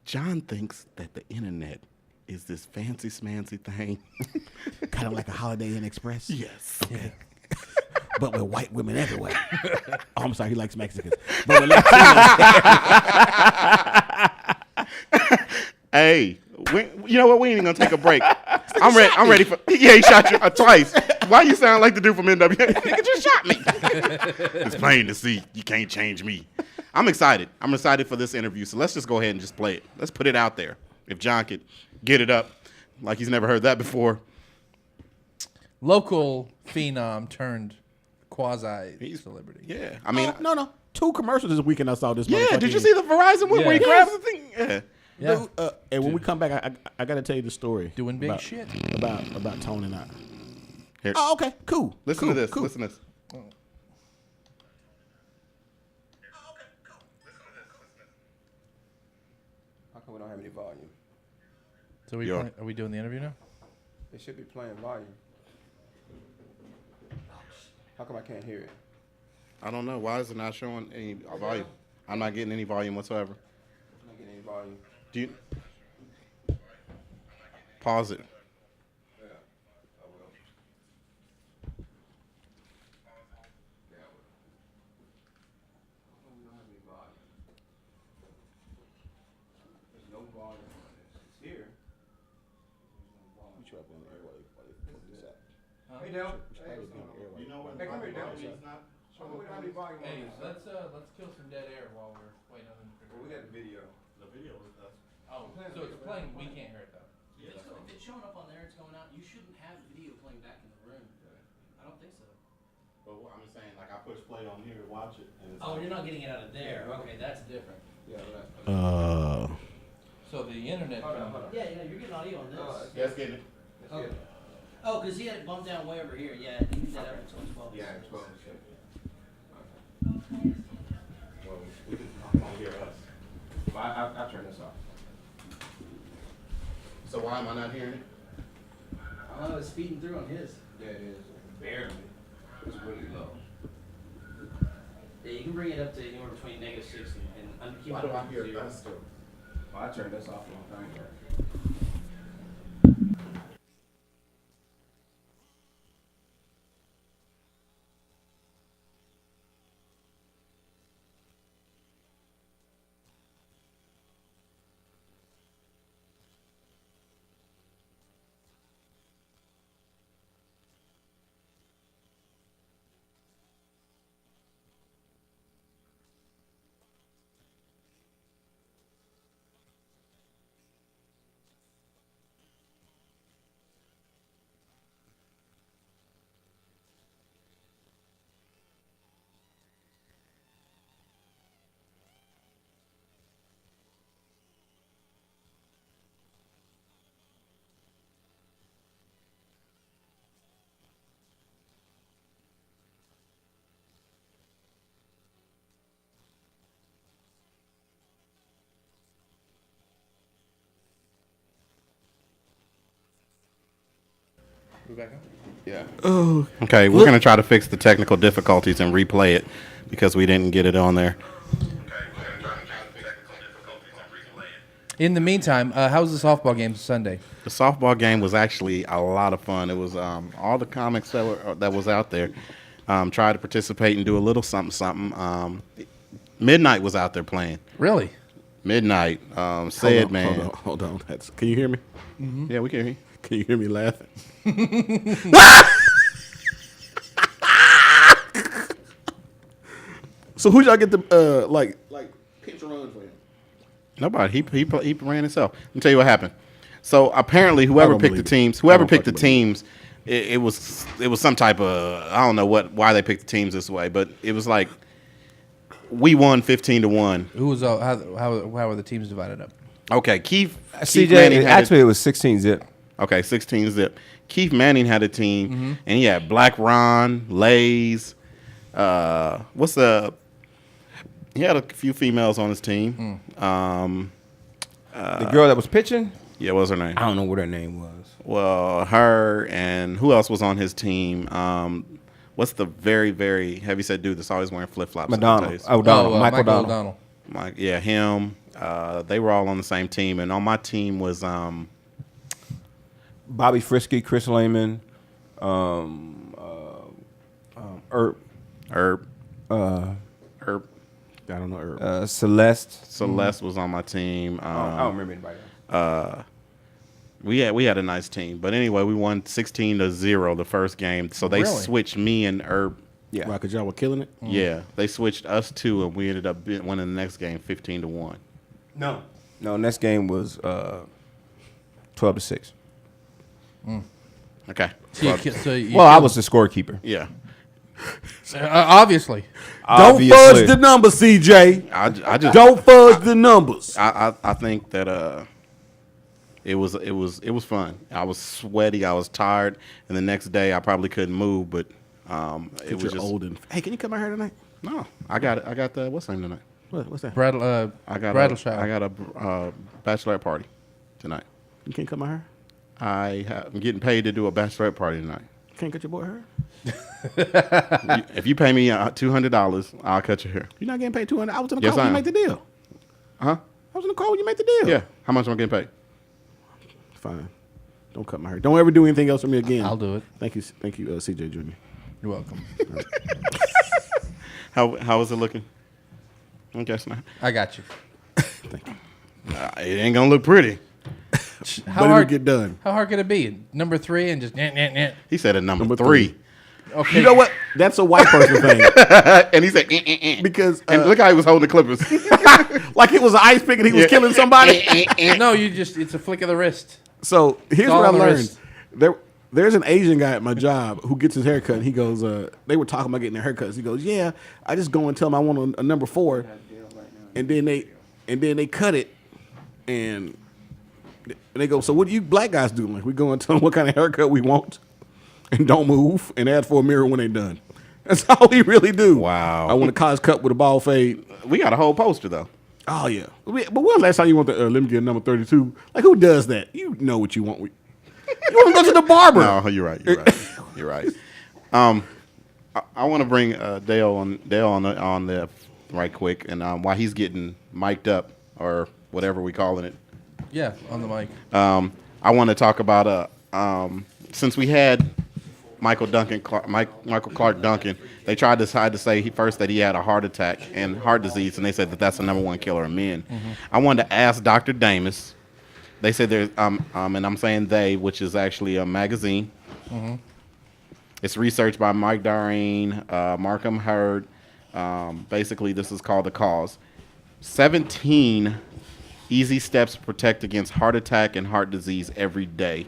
John thinks that the internet is this fancy smancy thing. Kind of like a Holiday Inn Express. Yes. Okay. But with white women everywhere. Oh, I'm sorry, he likes Mexicans. But with Latinos. Hey, you know what? We ain't even gonna take a break. I'm ready. I'm ready for. Yeah, he shot you twice. Why you sound like the dude from NWA? Nigga just shot me. It's plain to see you can't change me. I'm excited. I'm excited for this interview. So let's just go ahead and just play it. Let's put it out there. If John could get it up, like he's never heard that before. Local phenom turned quasi celebrity. Yeah, I mean, no. 2 commercials this weekend I saw this. yeah. Did you see the Verizon one where he Yeah. grabs the thing? Yeah. Yeah. And when we come back, I got to tell you the story. Doing big about, shit. About Tony and I. Here, Oh, okay. Cool. listen Cool, to this. Cool. Listen to this. How come we don't have any volume? So are we doing the interview now? It should be playing volume. How come I can't hear it? I don't know. Why is it not showing any volume? I'm not getting any volume whatsoever. I'm not getting any volume. Do you pause it? There's no volume on this. It's here. Hey, Dale. You know what? Hey, come here, Dale. How come we don't have any volume on this? let's kill some dead air while we're waiting on Well, we got the video. The video is us. Oh, so it's playing. We can't hear it though. If it's showing up on there, it's going out. You shouldn't have video playing back in the room. I don't think so. But I'm just saying, like I push play on here to watch it. And Oh, you're not getting it out of there. Okay, that's different. So the internet. Yeah, you're getting audio on this. Yes, get it. Okay. Oh, because he had it bumped down way over here. Yeah, he did that up until 12. Yeah, it's 12. Well, we can hear us. I'll turn this off. So why am I not hearing it? I don't know, it's feeding through on his. Yeah, it is. Barely. It's really low. Yeah, you can bring it up to anywhere between -6 and keep Why it do I on hear 0. us still? Well, I turned this off a long time ago. Yeah. Okay, we're gonna try to fix the technical difficulties and replay it because we didn't get it on there. In the meantime, how was the softball game Sunday? The softball game was actually a lot of fun. It was all the comics that was out there. Tried to participate and do a little something. Midnight was out there playing. Really? Midnight. Man. Hold on. Can you hear me? Yeah, we can hear you. Can you hear me laughing? So who y'all get the like pinch run for him? Nobody. He ran himself. Let me tell you what happened. So apparently, whoever picked the teams, it was some type of, I don't know why they picked the teams this way, but it was like we won 15-1. Who was how were the teams divided up? Okay, Keith CJ, Manning actually, it was 16 zip. Okay, 16 zip. Keith Manning had a team, and he had Black Ron, Lays. He had a few females on his team. The girl that was pitching? Yeah, what was her name? I don't know what her name was. Well, her and who else was on his team? What's the very, very heavyset dude that's always wearing flip-flops? Michael O'Donnell. Yeah, him. They were all on the same team, and on my team was Bobby Frisky, Chris Lehman, Herb. Herb. I don't know Herb. Celeste. Celeste was on my team. I don't remember anybody else. We had a nice team, but anyway, we won 16-0 the first game. So they switched me and Herb. Yeah, right, because y'all were killing it. Yeah, they switched us two, and we ended up winning the next game 15-1. No, next game was 12-6. Okay. I was the scorekeeper. Yeah. Obviously. Don't fudge the numbers, CJ. I just don't fudge the numbers. I think that it was fun. I was sweaty. I was tired, and the next day I probably couldn't move. But it was just old and. Hey, can you come out here tonight? No, I got it. I got the what's the name tonight? What's that? I got a bachelorette party tonight. You can't come out here. I'm getting paid to do a bachelorette party tonight. Can't cut your boy hair. If you pay me $200, I'll cut your hair. You're not getting paid $200. I was in the car when you make the deal. Huh? I was in the car when you make the deal. Yeah. How much am I getting paid? Fine. Don't cut my hair. Don't ever do anything else for me again. I'll do it. Thank you, CJ Jr. You're welcome. How was it looking? I guess not. I got you. Thank you. It ain't gonna look pretty. How But hard it'll get done. How hard could it be? Number 3 and just He said a number Number 3. Okay. You know what? That's a white person thing. And he said, Because and look how he was holding the clippers. like it was an ice pick and he was killing somebody. No, it's a flick of the wrist. So here's all what I on the learned. wrist. There's an Asian guy at my job who gets his hair cut. And he goes, they were talking about getting their haircuts. He goes, yeah, I just go and tell them I want a number 4, and then they cut it, and they go, so what do you black guys do? Like, we go and tell them what kind of haircut we want, and don't move, and ask for a mirror when they're done. That's all we really do. Wow. I want a college cut with a ball fade. We got a whole poster though. Oh yeah, but when was the last time you want the let me get number 32? Like, who does that? You know what you want. You want to go to the barber. No, you're right. You're right. I want to bring Dale on there right quick, and while he's getting mic'd up or whatever we calling it. Yeah, on the mic. I want to talk about since we had Michael Clark Duncan, they tried to decide to say first that he had a heart attack and heart disease, and they said that that's the number 1 killer of men. I wanted to ask Dr. Damus. They said there's and I'm saying they, which is actually a magazine. It's researched by Mike Doreen, Markham Hurd. Basically, this is called The Cause. 17 easy steps to protect against heart attack and heart disease every day.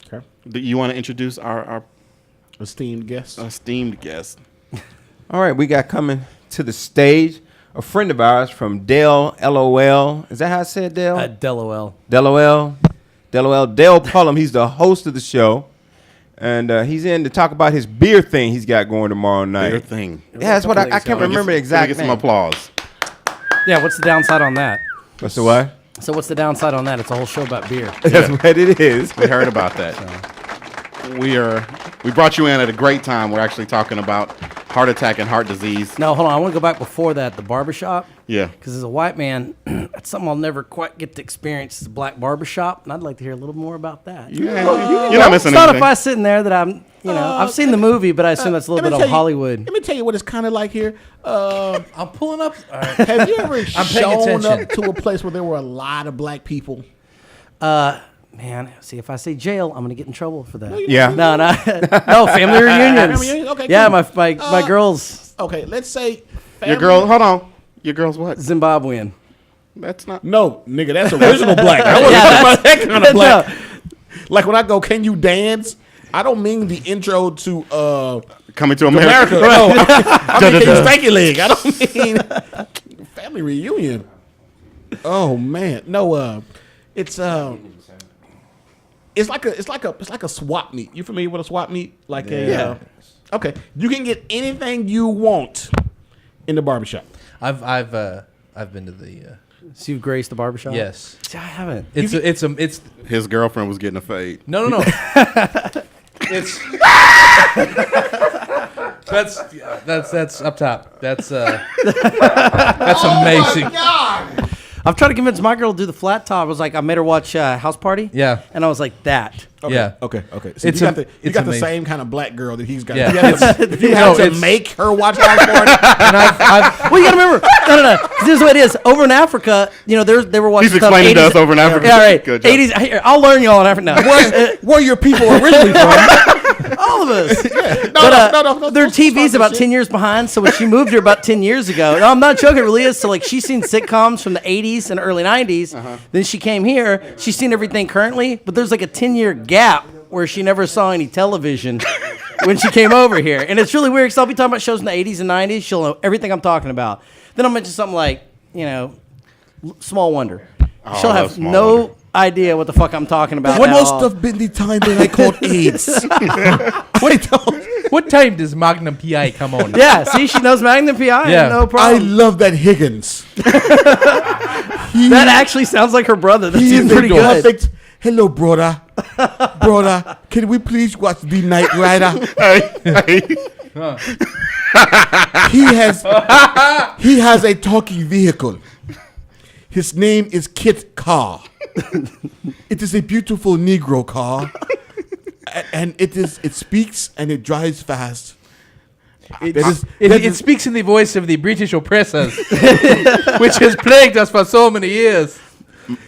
Okay. Do you want to introduce our Esteemed guest. All right, we got coming to the stage a friend of ours from Dale, LOL. Is that how I said Dale? Delawel. Dale Pullum. He's the host of the show. And he's in to talk about his beer thing he's got going tomorrow night. beer thing? Yeah, that's what I can't remember the exact Get some name. applause. Yeah, what's the downside on that? What's the what? So what's the downside on that? It's a whole show about beer. That's what it is. We heard about that. We brought you in at a great time. We're actually talking about heart attack and heart disease. No, hold on. I want to go back before that. The barbershop. Yeah. Because as a white man, that's something I'll never quite get to experience. Is a black barbershop, and I'd like to hear a little more about that. You're not missing It's not anything. if I sitting there that I'm, I've seen the movie, but I assume that's a little bit of Hollywood. Let me tell you what it's kind of like here. I'm pulling up. All right. Have you ever paying shown attention. up to a place where there were a lot of black people? Man, see, if I say jail, I'm gonna get in trouble for that. Yeah. No, family reunions. Family reunions? Okay, Yeah, cool. my girl's Okay, let's say Your girl, hold on. Your girl's what? Zimbabwean. That's not. No, nigga, that's original black. I wasn't talking about that kind of black. No. Like when I go, can you dance? I don't mean the intro to Coming to America. America. No, I mean, can you stanky leg? I don't mean family reunion. Oh man, no. It's like a swap meet. You familiar with a swap meet? Like okay, you can get anything you want in the barbershop. I've been to the. So you've graced the barbershop? Yes. See, I haven't. It's His girlfriend was getting a fade. no. It's that's up top. That's amazing. I've tried to convince my girl to do the flat top. I was like, I made her watch House Party. Yeah. And I was like, that. Yeah. Okay. So It's you got, a- you got the amazing. same kind of black girl that he's got. Yeah. You have to, you have to make her watch House Party. And I've Well, you gotta remember, no. 'Cause this is what it is. Over in Africa, they were watching. He's stuff explaining to 80s us over in Africa. Yeah, right. Good job. 80s. Here, I'll learn y'all in Africa now. Where your people originally from? All of us. No. Their TV's about 10 years behind. So when she moved here about 10 years ago, no, I'm not joking. It really is. So like she's seen sitcoms from the 80s and early 90s. Then she came here. She's seen everything currently, but there's like a 10-year gap where she never saw any television when she came over here. And it's really weird because I'll be talking about shows in the 80s and 90s. She'll know everything I'm talking about. Then I'll mention something like, Small Wonder. She'll I love have Small no Wonder. idea what the fuck I'm talking about. What at must all. have been the time that I caught AIDS? what time does Magnum PI come on? Yeah, see, she knows Magnum PI. Yeah. No I problem. love that Higgins. That actually sounds like her brother. That's He is pretty a good. perfect. Hello, brother. Brother, can we please watch The Knight Rider? He has a talking vehicle. His name is Kit Car. It is a beautiful Negro car, and it speaks and it drives fast. It speaks in the voice of the British oppressors, which has plagued us for so many years.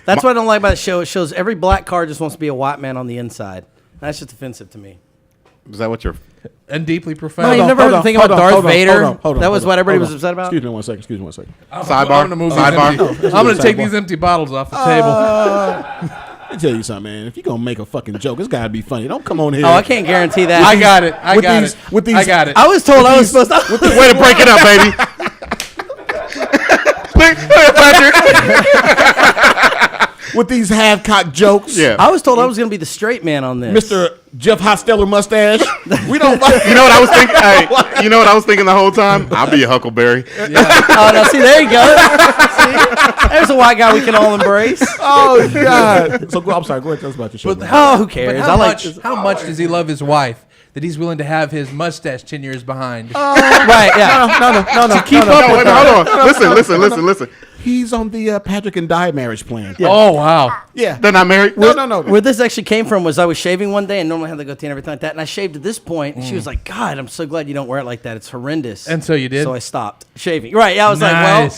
That's what I don't like about the show. It shows every black car just wants to be a white man on the inside. That's just offensive to me. Is that what you're? And deeply No, profound. you've never heard the thing about Darth Vader? Hold on, That was what everybody was hold on. upset about? Excuse me one second. Sidebar. I'm gonna Sidebar. take these empty bottles off the table. Let me tell you something, man. If you're going to make a fucking joke, it's got to be funny. Don't come on here. Oh, I can't guarantee that. I got it. I with got these- it. with these- I got it. I was told I was supposed to. Way to break it up, baby. Look at Patrick. With these half-cocked jokes. Yeah. I was told I was going to be the straight man on this. Mr. Jeff Hosteller mustache. We don't You know what I was thinking? Hey, you know what I was thinking the whole time? I'll be a Huckleberry. Oh, no, see, there you go. See? There's a white guy we can all embrace. Oh, God. So, I'm sorry. Go ahead. Tell us about your show. man. Oh, who cares? But how much does he love his wife that he's willing to have his mustache 10 years behind? Right, yeah. No. keep up with Hold on. Listen. He's on the Patrick and Di marriage plan. Oh, wow. Yeah. They're not married. No. Where this actually came from was I was shaving one day and normally I have the goatee and everything like that. And I shaved at this point and she was like, God, I'm so glad you don't wear it like that. It's horrendous. And so you did? So I stopped shaving. Right. Yeah. I was like, well,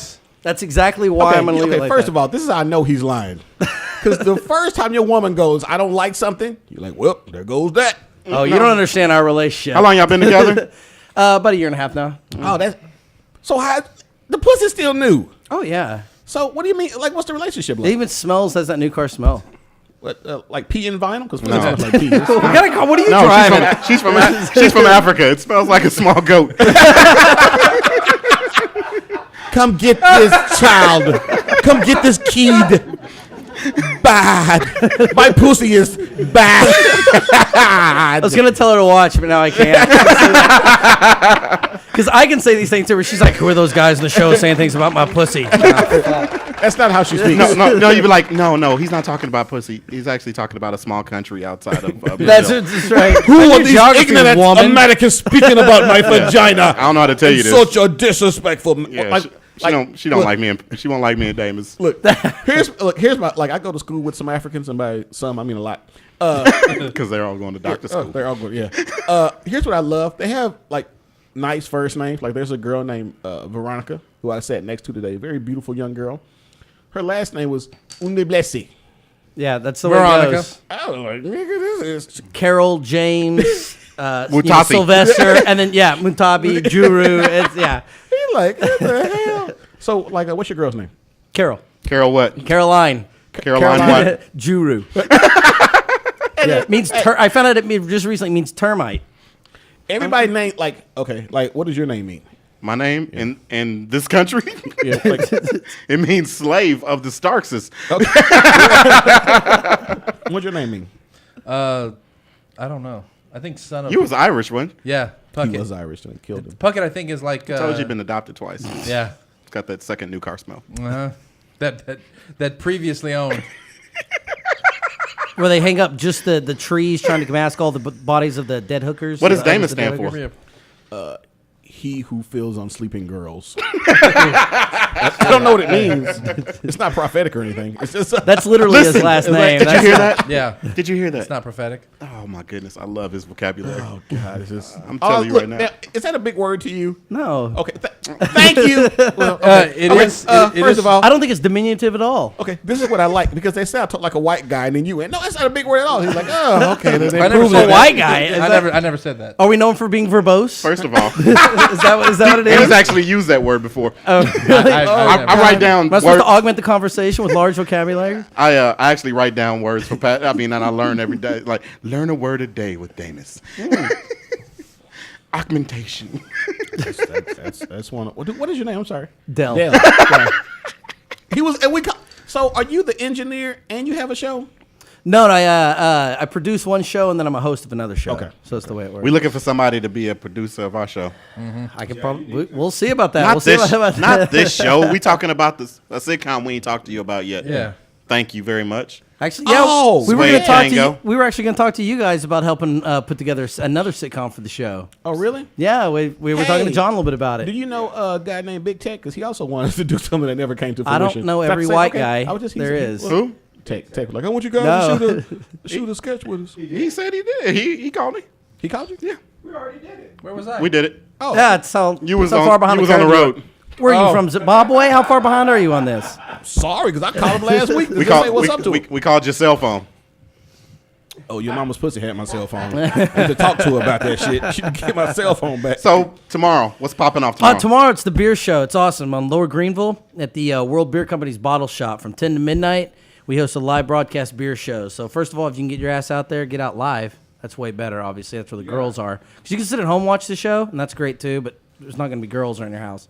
that's exactly why I'm going to leave it like first that. of all, this is how I know he's lying. Because the first time your woman goes, I don't like something, you're like, well, there goes that. Oh, you don't understand our relationship. How long y'all been together? About a year and a half now. Oh, that's so how the pussy's still new. Oh, yeah. So what do you mean? Like, what's the relationship It like? even has that new car smell. What, like pee and vinyl? Because pussy smells like pee. What are you No, driving? she's from Africa. It smells like a small goat. Come get this child. Come get this kid. bad. My pussy is bad. I was gonna tell her to watch, but now I can't. Because I can say these things to her. She's like, "Who are those guys in the show saying things about my pussy?" That's not how she speaks. No, you'd be like, no, he's not talking about pussy. He's actually talking about a small country outside of That's Brazil. just right. Who are these Geography, ignorant woman. Americans speaking about my vagina? I don't know how to tell you this. Such a disrespectful. Yeah, she don't like me. She won't like me and Damus. Look, here's my like. I go to school with some Africans, and by some I mean a lot. Because they're all going to doctor school. They're all good. Yeah. Here's what I love. They have like nice first names. Like there's a girl named Veronica who I sat next to today. Very beautiful young girl. Her last name was Undeblessy. Yeah, that's the way it Veronica. goes. I was like, nigga, this is. Carol, James, Mutabi. Sylvester, and then Mutabi, Juru. It's, yeah, He like what the hell? So like, what's your girl's name? Carol, Carol what? Caroline, Caroline what? Juru. Yeah, it means I found out just recently means termite. Everybody named like okay, like what does your name mean? My name in this country? Yeah, like, It means slave of the Starkses. what's your name mean? I don't know. I think son of. You was Irish one. Yeah, Puckett. He was Irish and killed him. Puckett, I think, is like. Told you you've been adopted twice. Yeah. It's got that second new car smell. Uh-huh. That previously owned. Where they hang up just the trees trying to mask all the bodies of the dead hookers. What does The Damus dead stand for? hookers. He who feels on sleeping girls. I don't know what it means. It's not prophetic or anything. It's just That's literally his Listen, last it's like, name. did you hear that? Yeah. Did you hear that? It's not prophetic. Oh my goodness, I love his vocabulary. oh god, it's just. I'm telling you look, right now. Is that a big word to you? No. Okay, thank you. Well, okay. It Okay, is. First of all, I don't think it's diminutive at all. okay, this is what I like because they say I talk like a white guy, and then you went, no, that's not a big word at all. He's like, oh, okay. Then they I never prove said it. A white guy. I never said that. Are we known for being verbose? First of all, Is that what it is? he's actually used that word before. Oh, really? I write down Am I supposed words. to augment the conversation with large vocabulary? I actually write down words for Pat. I mean, and I learn every day. Like, learn a word a day with Damus. Augmentation. That's one. What is your name? I'm sorry. Dell. Dale. Yeah. He was. And so, are you the engineer and you have a show? No, I produce one show and then I'm a host of another show. Okay. So that's the way it works. We're looking for somebody to be a producer of our show. I can probably. We'll see about that. Not We'll see this. about Not that. this show. We talking about this a sitcom we ain't talked to you about yet. Yeah. Thank you very much. Actually, yeah, Oh, we were Sway going to talk to Tango. you. We were actually going to talk to you guys about helping put together another sitcom for the show. Oh, really? Yeah, we were talking to Hey, John a little bit about Do it. you know a guy named Big Tech? Because he also wanted to do something that never came to I fruition. don't know Is that every the same? white Okay. guy I was just, there is. Who? Tech. Like, I want you guys No. to shoot a sketch with us. He said he did. He called me. He called you? Yeah, Where was I? we did it. Oh, Yeah, it's so, You was so on. far behind You was the on the curve. road. Where are Oh. you from? Zimbabwe? How far behind are you on this? sorry, because I called him last week. We Say what's up to him. we called your cell phone. Oh, your mama's pussy had my cell phone. I had to talk to her about that shit. She didn't get my cell phone back. So tomorrow, what's popping off tomorrow? Tomorrow it's the beer show. It's awesome on Lower Greenville at the World Beer Company's Bottle Shop from 10 to midnight. We host a live broadcast beer show. So first of all, if you can get your ass out there, get out live. That's way better, obviously. That's where the girls are. Because you can sit at home and watch the show, and that's great too, but there's not going to be girls around your house.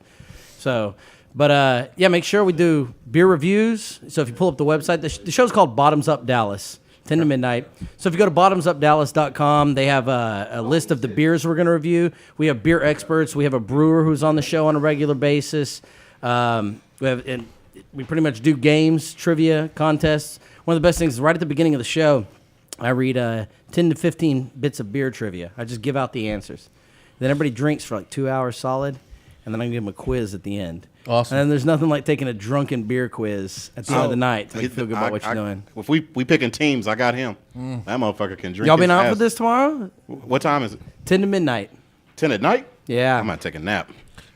So, but yeah, make sure we do beer reviews. So if you pull up the website, the show's called Bottoms Up Dallas, 10 to midnight. So if you go to bottomsupdallas.com, they have a list of the beers we're going to review. We have beer experts. We have a brewer who's on the show on a regular basis. We pretty much do games, trivia, contests. One of the best things is right at the beginning of the show, I read 10 to 15 bits of beer trivia. I just give out the answers. Then everybody drinks for like 2 hours solid, and then I give them a quiz at the end. Awesome. And then there's nothing like taking a drunken beer quiz at the end of the night to make you feel good about what you're doing. If we picking teams, I got him. That motherfucker can drink. Y'all been his out ass. for this tomorrow? What time is it? 10 to midnight. 10 at night? Yeah. I'm gonna take a nap.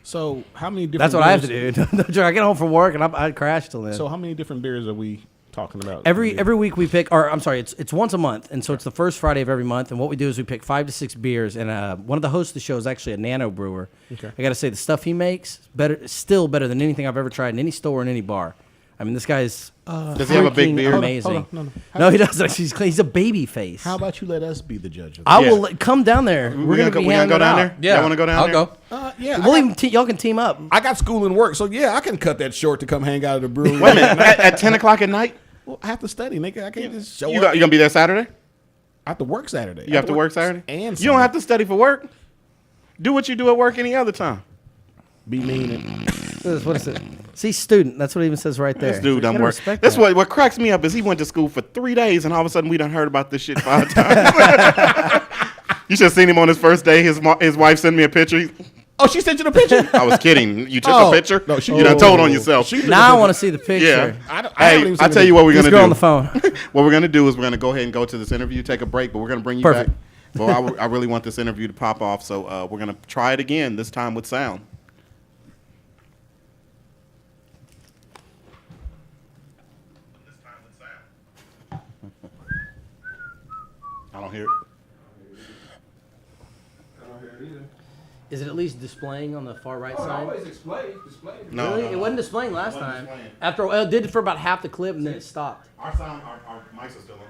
So how many different That's what I have to beers- do. No joke. I get home from work and I crash till then. So how many different beers are we talking about? Every week we pick, or I'm sorry, it's once a month, and so it's the first Friday of every month. And what we do is we pick 5 to 6 beers, and one of the hosts of the show is actually a nano brewer. Okay. I got to say the stuff he makes still better than anything I've ever tried in any store in any bar. I mean, this guy's Does he have a big freaking beard? amazing. Hold on, no. No, he doesn't. He's a baby face. How about you let us be the judge of I that? will come down there. We're gonna be we gonna handing go it down out. there? Yeah. Y'all wanna go down I'll there? go. Yeah, We'll even y'all can team up. I got school and work, so yeah, I can cut that short to come hang out at the brewery. Wait a minute. At 10 o'clock at night? Well, I have to study, nigga. I can't just show You up. gonna be there Saturday? I have to work Saturday. You have to work Saturday? And you don't have to study for work. Do what you do at work any other time. be mean. And What is it? See, student. That's what it even says right there. This dude You done gotta work. respect That's that. what cracks me up is he went to school for 3 days and all of a sudden we done heard about this shit 5 times. You should have seen him on his first day. His wife sent me a picture. oh, she sent you the picture. I was kidding. You took Oh. a picture? No, she- you done told on yourself. Now I want to see the picture. Yeah. I haven't Hey, even seen I the tell you what we're This gonna girl do. on the phone. What we're gonna do is we're gonna go ahead and go to this interview, take a break, but we're gonna bring you Perfect. back. Well, I really want this interview to pop off, so we're gonna try it again. This time with sound. I don't hear it. Is it at least displaying on the far right side? display. No, Really? no, no. It wasn't displaying last wasn't time. displaying. After it did for about half the clip and then it stopped. Our sound, our mics are still on.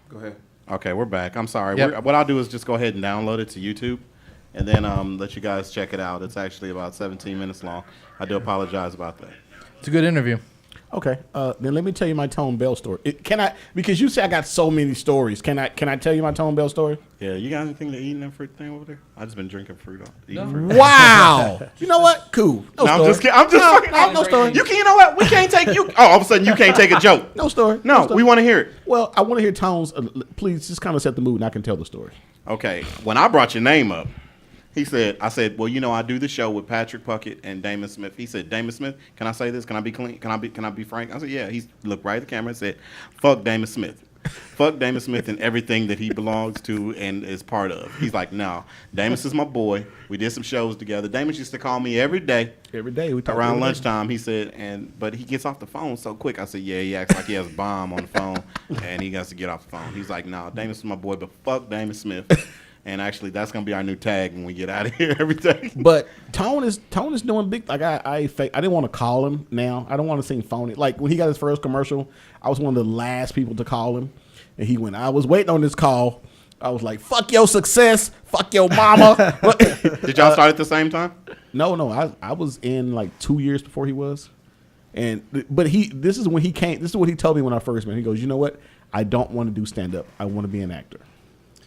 Go ahead. Okay, we're back. I'm sorry. Yep. What I'll do is just go ahead and download it to YouTube, and then let you guys check it out. It's actually about 17 minutes long. I do apologize about that. It's a good interview. Okay, then let me tell you my Tone Bell story. Can I? Because you say I got so many stories. Can I tell you my Tone Bell story? Yeah, you got anything to eat in that fruit thing over there? I just been drinking fruit. Eating fruit. Wow. You know what? Cool. No, No, I'm story. just kidding. I'm just fucking. No story. You can. You know what? We can't take you. Oh, all of a sudden you can't take a joke. No story. No, story. we want to hear it. Well, I want to hear Tone's. Please just kind of set the mood, and I can tell the story. Okay. When I brought your name up, I said, well, you know, I do the show with Patrick Puckett and Damon Smith. He said, Damon Smith, can I say this? Can I be clean? Can I be frank? I said, yeah. He looked right at the camera and said, fuck Damon Smith. Fuck Damon Smith and everything that he belongs to and is part of. He's like, no, Damon's is my boy. We did some shows together. Damon used to call me every day. Every day we talk Around every day. lunchtime, he said, but he gets off the phone so quick. I said, yeah, he acts like he has a bomb on the phone, and he has to get off the phone. He's like, no, Damon's my boy, but fuck Damon Smith. And actually, that's gonna be our new tag when we get out of here every day. But Tone is doing big. Like I didn't want to call him. Now I don't want to seem phony. Like when he got his first commercial, I was one of the last people to call him, and he went. I was waiting on this call. I was like, "Fuck your success, fuck your mama." Did y'all start at the same time? No. I was in like 2 years before he was, but this is when he came. This is what he told me when I first met him. He goes, "You know what? I don't want to do stand up. I want to be an actor."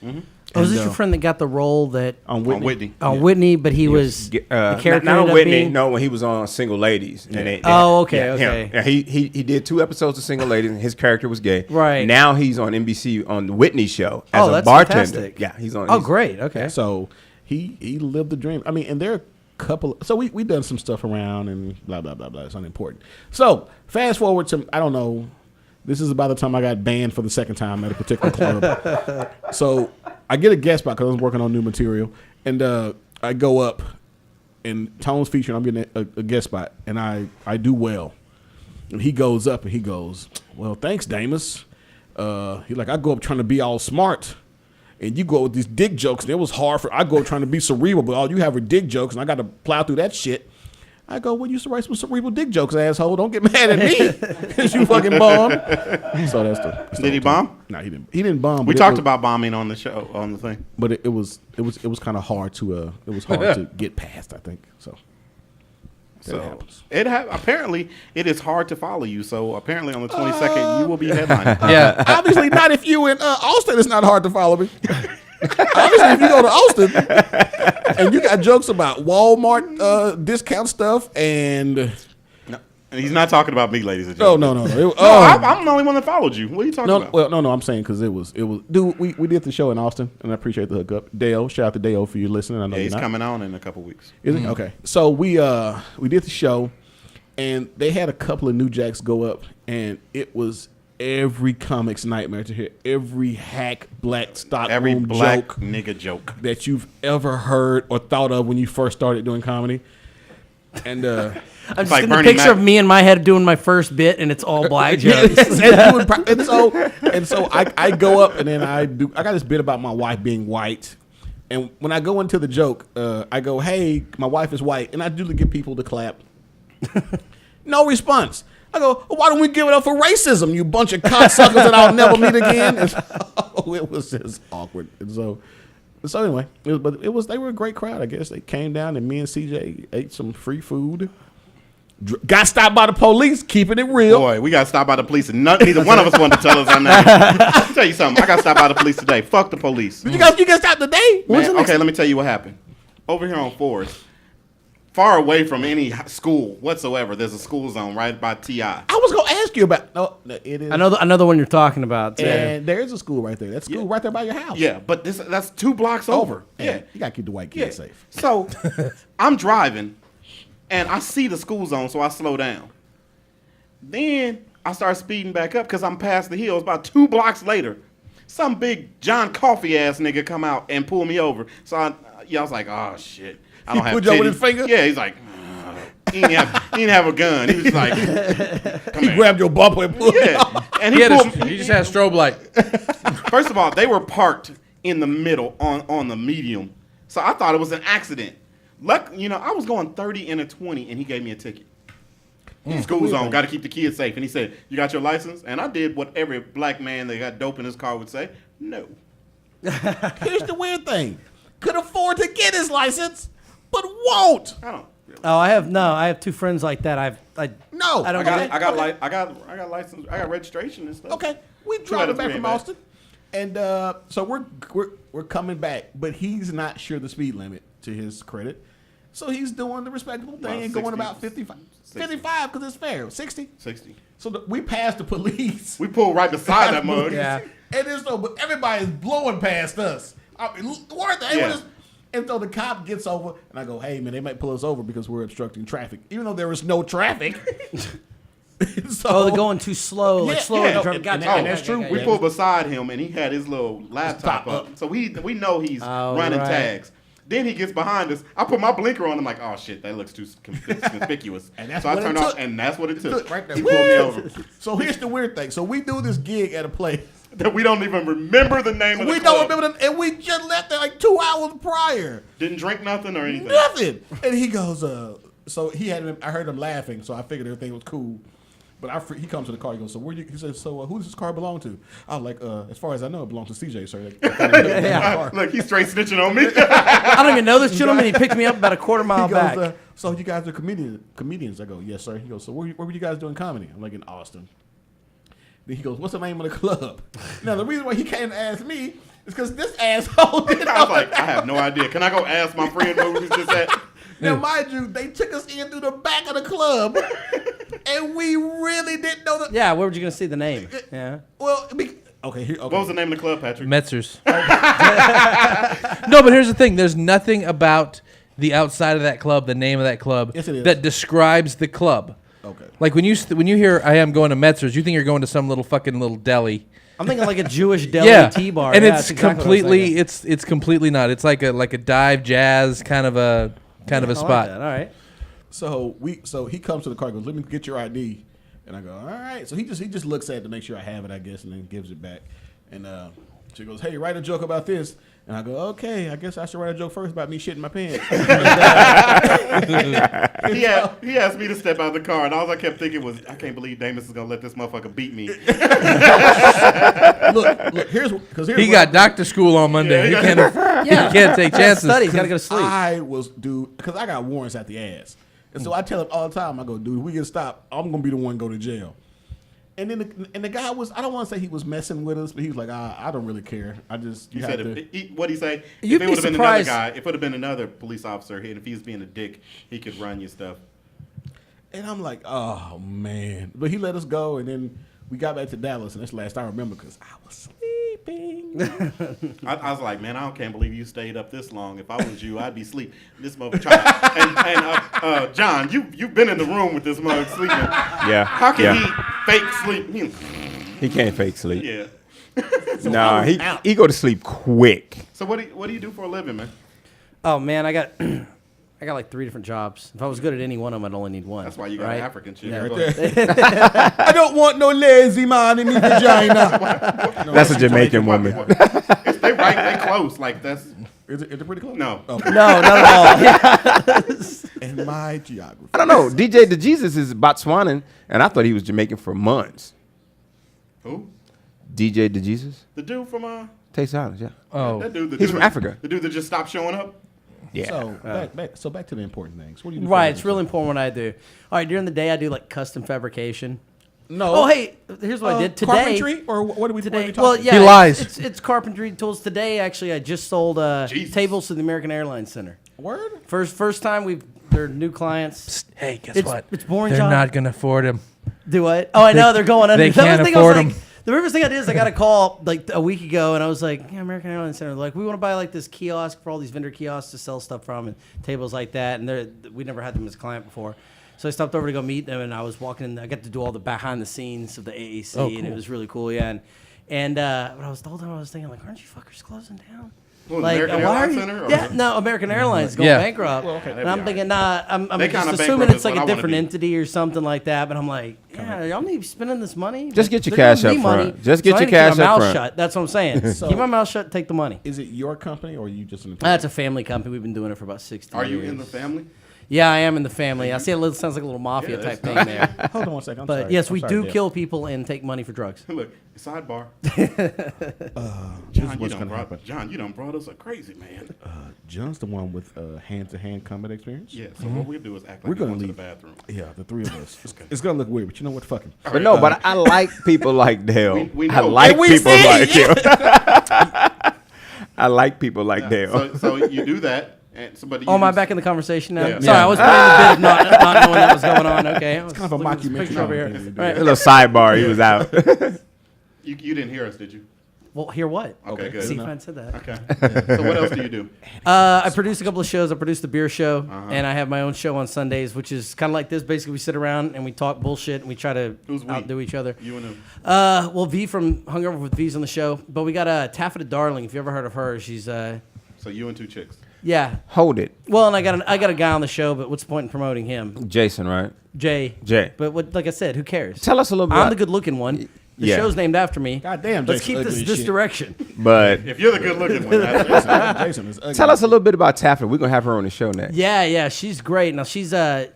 Mm-hmm. Oh, is this your friend that got the role that On Whitney. On Whitney. on Whitney, but he was the character not on ended up Whitney. being- No, when he was on Single Ladies. And Okay. him. Yeah, he did 2 episodes of Single Ladies, and his character was gay. Right. Now he's on NBC on the Whitney show as a that's bartender. fantastic. Yeah, he's on. Oh, he's- great. Okay. So he lived the dream. I mean, and there are a couple. So we done some stuff around and blah blah blah blah. It's unimportant. So fast forward to I don't know. This is about the time I got banned for the second time at a particular club. So I get a guest spot because I was working on new material, and I go up, and Tone's featuring. I'm getting a guest spot, and I do well. And he goes up and he goes, "Well, thanks, Damus." He's like, I go up trying to be all smart, and you go up with these dick jokes. And it was hard I go up trying to be cerebral, but all you have are dick jokes, and I got to plow through that shit. I go, well, you used to write some cerebral dick jokes, asshole. Don't get mad at me, cause you fucking bomb. So that's the Did he bomb? No, he didn't. He didn't bomb. We but it talked was- about bombing on the show, on the thing. but it was kind of hard to to get past. I think so. That happens. Apparently it is hard to follow you. So apparently on the 22nd you will be headlining. Yeah. Obviously not if you in Austin. It's not hard to follow me. Obviously, if you go to Austin and you got jokes about Walmart discount stuff and And he's not talking about me, ladies and No, gentlemen. no. I'm the only one that followed you. What are you talking about? No. I'm saying because it was. Dude, we did the show in Austin, and I appreciate the hookup. Dale, shout out to Dale for you listening. I know Yeah, he's you're not. coming on in a couple weeks. Is it? Okay. So we did the show, and they had a couple of new jacks go up, and it was every comic's nightmare to hear every hack black stock Every room black joke nigga joke. that you've ever heard or thought of when you first started doing comedy. And I'm just like getting a Bernie picture Mac. of me in my head doing my first bit, and it's all black jokes. and so I go up and then I got this bit about my wife being white. And when I go into the joke, I go, "Hey, my wife is white," and I do get people to clap. No response. I go, well, "Why don't we give it up for racism, you bunch of cocksuckers that I'll never meet again?" And so, it was just awkward. And so anyway, they were a great crowd. I guess they came down and me and CJ ate some free food. Got stopped by the police, keeping it real. Boy, we got stopped by the police, and neither one of us wanted to tell us our name. Let me tell you something. I got stopped by the police today. Fuck the police. You get stopped today? Man, okay, let me tell you what happened. Over here on Forest, far away from any school whatsoever, there's a school zone right by TI. I was gonna ask you about. No, it is. I know the one you're talking about. Too. And there is a school right there. That school right there by your house. Yeah, but that's 2 blocks over. Yeah. You gotta keep the white kids safe. So I'm driving, and I see the school zone, so I slow down. Then I start speeding back up because I'm past the hills. About 2 blocks later, some big John Coffey ass nigga come out and pull me over. So I was like, oh shit. I don't He have put you over titties. with his finger? Yeah, he's like, he didn't have a gun. He was like, come He here. grabbed your bumper and pulled it Yeah, off. and He, he he just had a strobe light. First of all, they were parked in the middle on the medium, so I thought it was an accident. I was going 30 and a 20, and he gave me a ticket. School zone, got to keep the kids safe. And he said, "You got your license?" And I did what every black man that got dope in his car would say: "No." Here's the weird thing: could afford to get his license, but won't. I don't. Oh, I have 2 friends like that. I No. I don't I got license. I got registration and stuff. Okay, we out drove of back 3 from ain't Austin, and so we're coming back, but he's not sure the speed limit to his credit, so he's doing the respectable thing About and going 60, about 55. 60. 55 because it's fair. 60. 60. So we passed the police. We pulled right beside that mug. Yeah. And then but everybody is blowing past us. I mean, Yeah. and so the cop gets over, and I go, "Hey man, they might pull us over because we're obstructing traffic, even though there is no traffic." So they're going too slow, like Yeah, slower yeah, than and gotcha. that's true. We pulled beside him, and he had his little laptop up. So we know he's Oh, running right. tags. Then he gets behind us. I put my blinker on. I'm like, oh shit, that looks too conspicuous. And that's so I what it turned took. off, and that's what it took. right there. He pulled me over. So here's the weird thing. So we do this gig at a place. That we don't even remember the name of the We club. don't remember, and we just left there like 2 hours prior. Didn't drink nothing or anything. Nothing. And he goes, so he had. I heard him laughing, so I figured everything was cool. But he comes to the car. He goes, he says, so who does this car belong to? I was like, as far as I know, it belongs to CJ, sir. Look, he's straight snitching on me. I don't even know this gentleman. He picked me up about a quarter mile He goes, back. so you guys are comedians? I go, yes, sir. He goes, so where were you guys doing comedy? I'm like, in Austin. Then he goes, what's the name of the club? Now, the reason why he came to ask me is because this asshole didn't I was know. like, I have no idea. Can I go ask my friend where we was just at? Now, mind you, they took us in through the back of the club, and we really didn't know that. Yeah, where were you gonna see the name? Yeah. Well, okay. What was the name of the club, Patrick? Metzer's. No, but here's the thing. There's nothing about the outside of that club, the name of that club, Yes, it is. that describes the club. Okay. Like when you hear I am going to Metzer's, you think you're going to some little deli. I'm thinking like a Jewish deli Yeah, tea bar. and Yeah, it's that's exactly what I was completely thinking. it's completely not. It's like a dive jazz kind of a I like spot. that. All right. So he comes to the car and goes, let me get your ID. And I go, all right. So he just looks at it to make sure I have it, I guess, and then gives it back. And she goes, hey, write a joke about this. And I go, okay, I guess I should write a joke first about me shitting my pants. He asked me to step out of the car, and all I kept thinking was, I can't believe Damus is gonna let this motherfucker beat me. Look, here's He got doctor school on Monday. Yeah, he can't take chances. Study. He's got to go to sleep. because I got warrants at the ass. And so I tell him all the time, I go, dude, if we get stopped, I'm going to be the one to go to jail. And then the guy was, I don't want to say he was messing with us, but he was like, I don't really care. I just, He you said, have to. what'd he say? You'd If it be would have been another surprised. guy, if it would have been another police officer, and if he was being a dick, he could run your stuff. And I'm like, oh man. But he let us go, and then we got back to Dallas, and that's the last I remember because I was sleeping. I was like, man, can't believe you stayed up this long. If I was you, I'd be sleeping. This mother trying. John, you've been in the room with this mother sleeping. Yeah. How can he fake sleep? He can't fake sleep. Yeah. Nah, he go to sleep quick. So what do you do for a living, man? Oh man, I got like 3 different jobs. If I was good at any one of them, I'd only need one. That's why you got an African chick. Yeah. Go ahead. I don't want no lazy man in my vagina. That's a Jamaican woman. They right, they close. Like that's. Is it pretty close? No. Oh. No, not at all. In my geography. I don't know. DJ the Jesus is Botswanan, and I thought he was Jamaican for months. Who? DJ the Jesus? The dude from Taste Islands, yeah. Oh, That dude. He's from Africa. The dude that just stopped showing up. Yeah. So back to the important things. What do you do? for a Right, living? it's really important what I do. All right, during the day I do like custom fabrication. No. Oh, hey, here's what I did today. Carpentry, or what are we Today, talking well, about? yeah, He lies. It's carpentry tools. Today, actually, I just sold Jesus. tables to the American Airlines Center. Word? First time they're new clients. hey, guess It's- what? it's boring, They're John. not gonna afford him. Do what? Oh, I know they're going under. they That was can't the thing I was afford like- 'em. The first thing I did is I got a call like a week ago, and I was like, "Yeah, American Airlines Center. Like, we want to buy like this kiosk for all these vendor kiosks to sell stuff from, and tables like that." And we never had them as a client before, so I stopped over to go meet them, and I was walking in. I got to do all the behind the scenes of the AAC, and it was really cool. Yeah, and but I was the whole time I was thinking like, "Aren't you fuckers closing down?" Well, Like, American why are Airlines you? Center? Or- Yeah, no, American Airlines going Yeah. bankrupt. And I'm thinking, nah, I'm They just kinda assuming bankrupt it's is like what a I wanna different be. entity or something like that. But I'm like, yeah, y'all need to be spending this money. Just Like, get your they're cash giving me up front. money, Just get so I your need to keep cash my up mouth front. shut. That's what I'm saying. Keep my mouth shut. Take the money. Is it your company, or are you just an employee? That's a family company. We've been doing it for about 60 Are years. you in the family? Yeah, I am in the family. I see it sounds like a little mafia Yeah, type that's thing there. Hold on one second. I'm But sorry. yes, I'm we sorry, do Dale. kill people and take money for drugs. Look, sidebar. This is what's gonna happen. John, you done brought us a crazy man. John's the one with hand-to-hand combat experience. Yeah. So what we'll do is act like We're we gonna went to leave. the bathroom. Yeah, the three of us. It's gonna look weird, but you know what? Fuck him. But no, but I like people like Dale. We I know. like And we people see. like him. I like people like Dale. So you do that, and somebody. Oh, am I back in the conversation now? Yeah. Sorry, I was playing the bit of not knowing that was going on. Okay. It's kind of a mockumentary over here. thing we do. Right. A little sidebar, he was out. You didn't hear us, did you? Well, hear what? Okay, good. See if I said that. Okay. So what else do you do? I produce a couple of shows. I produce the beer show, and I have my own show on Sundays, which is kind of like this. Basically, we sit around and we talk bullshit, and we try to Who's we? outdo each other. You and who? Well, V from Hungover with V's on the show, but we got Taffeta Darling. If you ever heard of her, she's So you and two chicks. yeah. Hold it. Well, and I got a guy on the show, but what's the point in promoting him? Jason, right? Jay. Jay. But what, like I said, who cares? Tell us a little bit. I'm the good-looking one. The Yeah. show's named after me. God damn, Let's Jason keep ugly as this shit. direction. But If you're the good-looking one, that's Jason is ugly. tell us a little bit about Taffeta. We're gonna have her on the show next. Yeah, she's great. Now she's a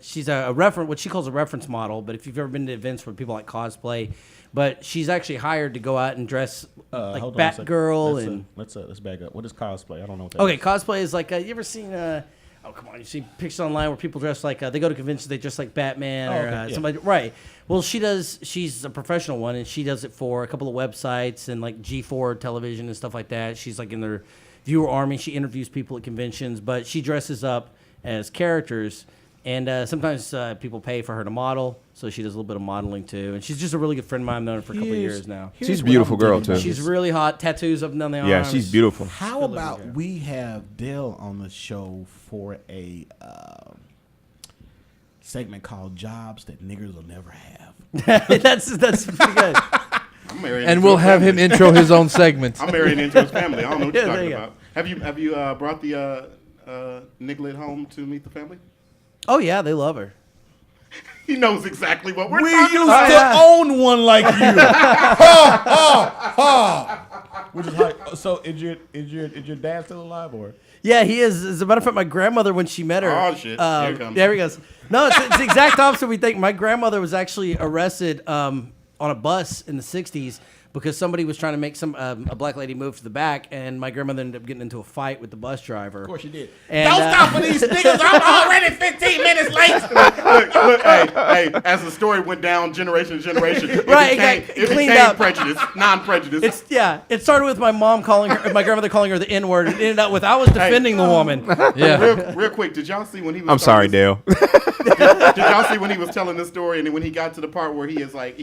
reference, what she calls a reference model. But if you've ever been to events where people like cosplay, but she's actually hired to go out and dress like Hold on a second. Batgirl and. Let's back up. What is cosplay? I don't know what that Okay, is. cosplay is like you ever seen? Oh come on, you see pictures online where people dress like they go to conventions, they dress like Batman or okay, yeah. somebody. Right. Well, she's a professional one, and she does it for a couple of websites and like G4 television and stuff like that. She's like in their viewer army. She interviews people at conventions, but she dresses up as characters. And sometimes people pay for her to model, so she does a little bit of modeling too. And she's just a really good friend of mine. I've known her for a couple of years now. She's a beautiful girl too. She's really hot. Tattoos up and down the arms. Yeah, she's beautiful. How about we have Dale on the show for a segment called "Jobs That Niggers Will Never Have"? that's pretty good. I'm married. And into we'll a have family. him intro his own segment. I'm married into his family. I don't know what Yeah, you're there talking you go. about. Have you brought the Niglet home to meet the family? Oh yeah, they love her. He knows exactly what we're We talking used about. to own one like you. Which is like, so is your dad still alive or? Yeah, he is. As a matter of fact, my grandmother, when she met her, Oh, shit. Here it comes. There he goes. No, it's the exact opposite we think. My grandmother was actually arrested on a bus in the '60s because somebody was trying to make a black lady move to the back, and my grandmother ended up getting into a fight with the bus driver. Of course you did. And, Don't stop for these niggas. I'm already 15 minutes late. Look, hey, as the story went down generation to generation, Right, it cleaned became up. prejudice, non-prejudice. It started with my grandmother calling her the N-word, and it ended up with I was defending the woman. Yeah. Real quick, did y'all see when he was? I'm sorry, Dale. Did y'all see when he was telling this story, and then when he got to the part where he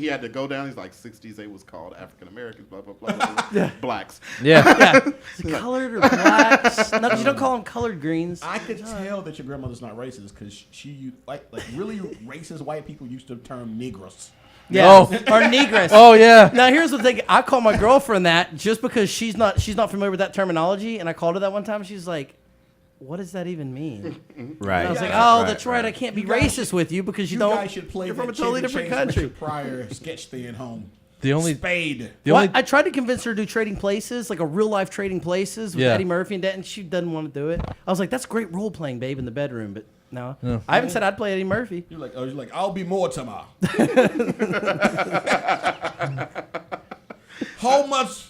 had to go down? He's like, '60s they was called African Americans, blah blah blah, blah blacks. Yeah. Is it colored or blacks? No, you don't call them colored greens. I could tell that your grandmother's not racist because she like really racist white people used to term Negroes. Yeah, Oh. or negress. Oh yeah. Now here's the thing: I call my girlfriend that just because she's not familiar with that terminology, and I called her that one time. She's like, "What does that even mean?" Right. And I was like, guys- "Oh, that's right. I can't be guys racist with you because you You don't. guys should play you're from a that totally Chevy different Chase country." Richard Pryor sketch thing at home. The only Spade. Well, I tried to convince her to do Trading Places, like a real life Trading Places with Yeah. Eddie Murphy and that, and she doesn't want to do it. I was like, "That's great role playing, babe, in the bedroom," but no, I haven't said I'd play Eddie Murphy. You're like, I'll be more tomorrow. How much,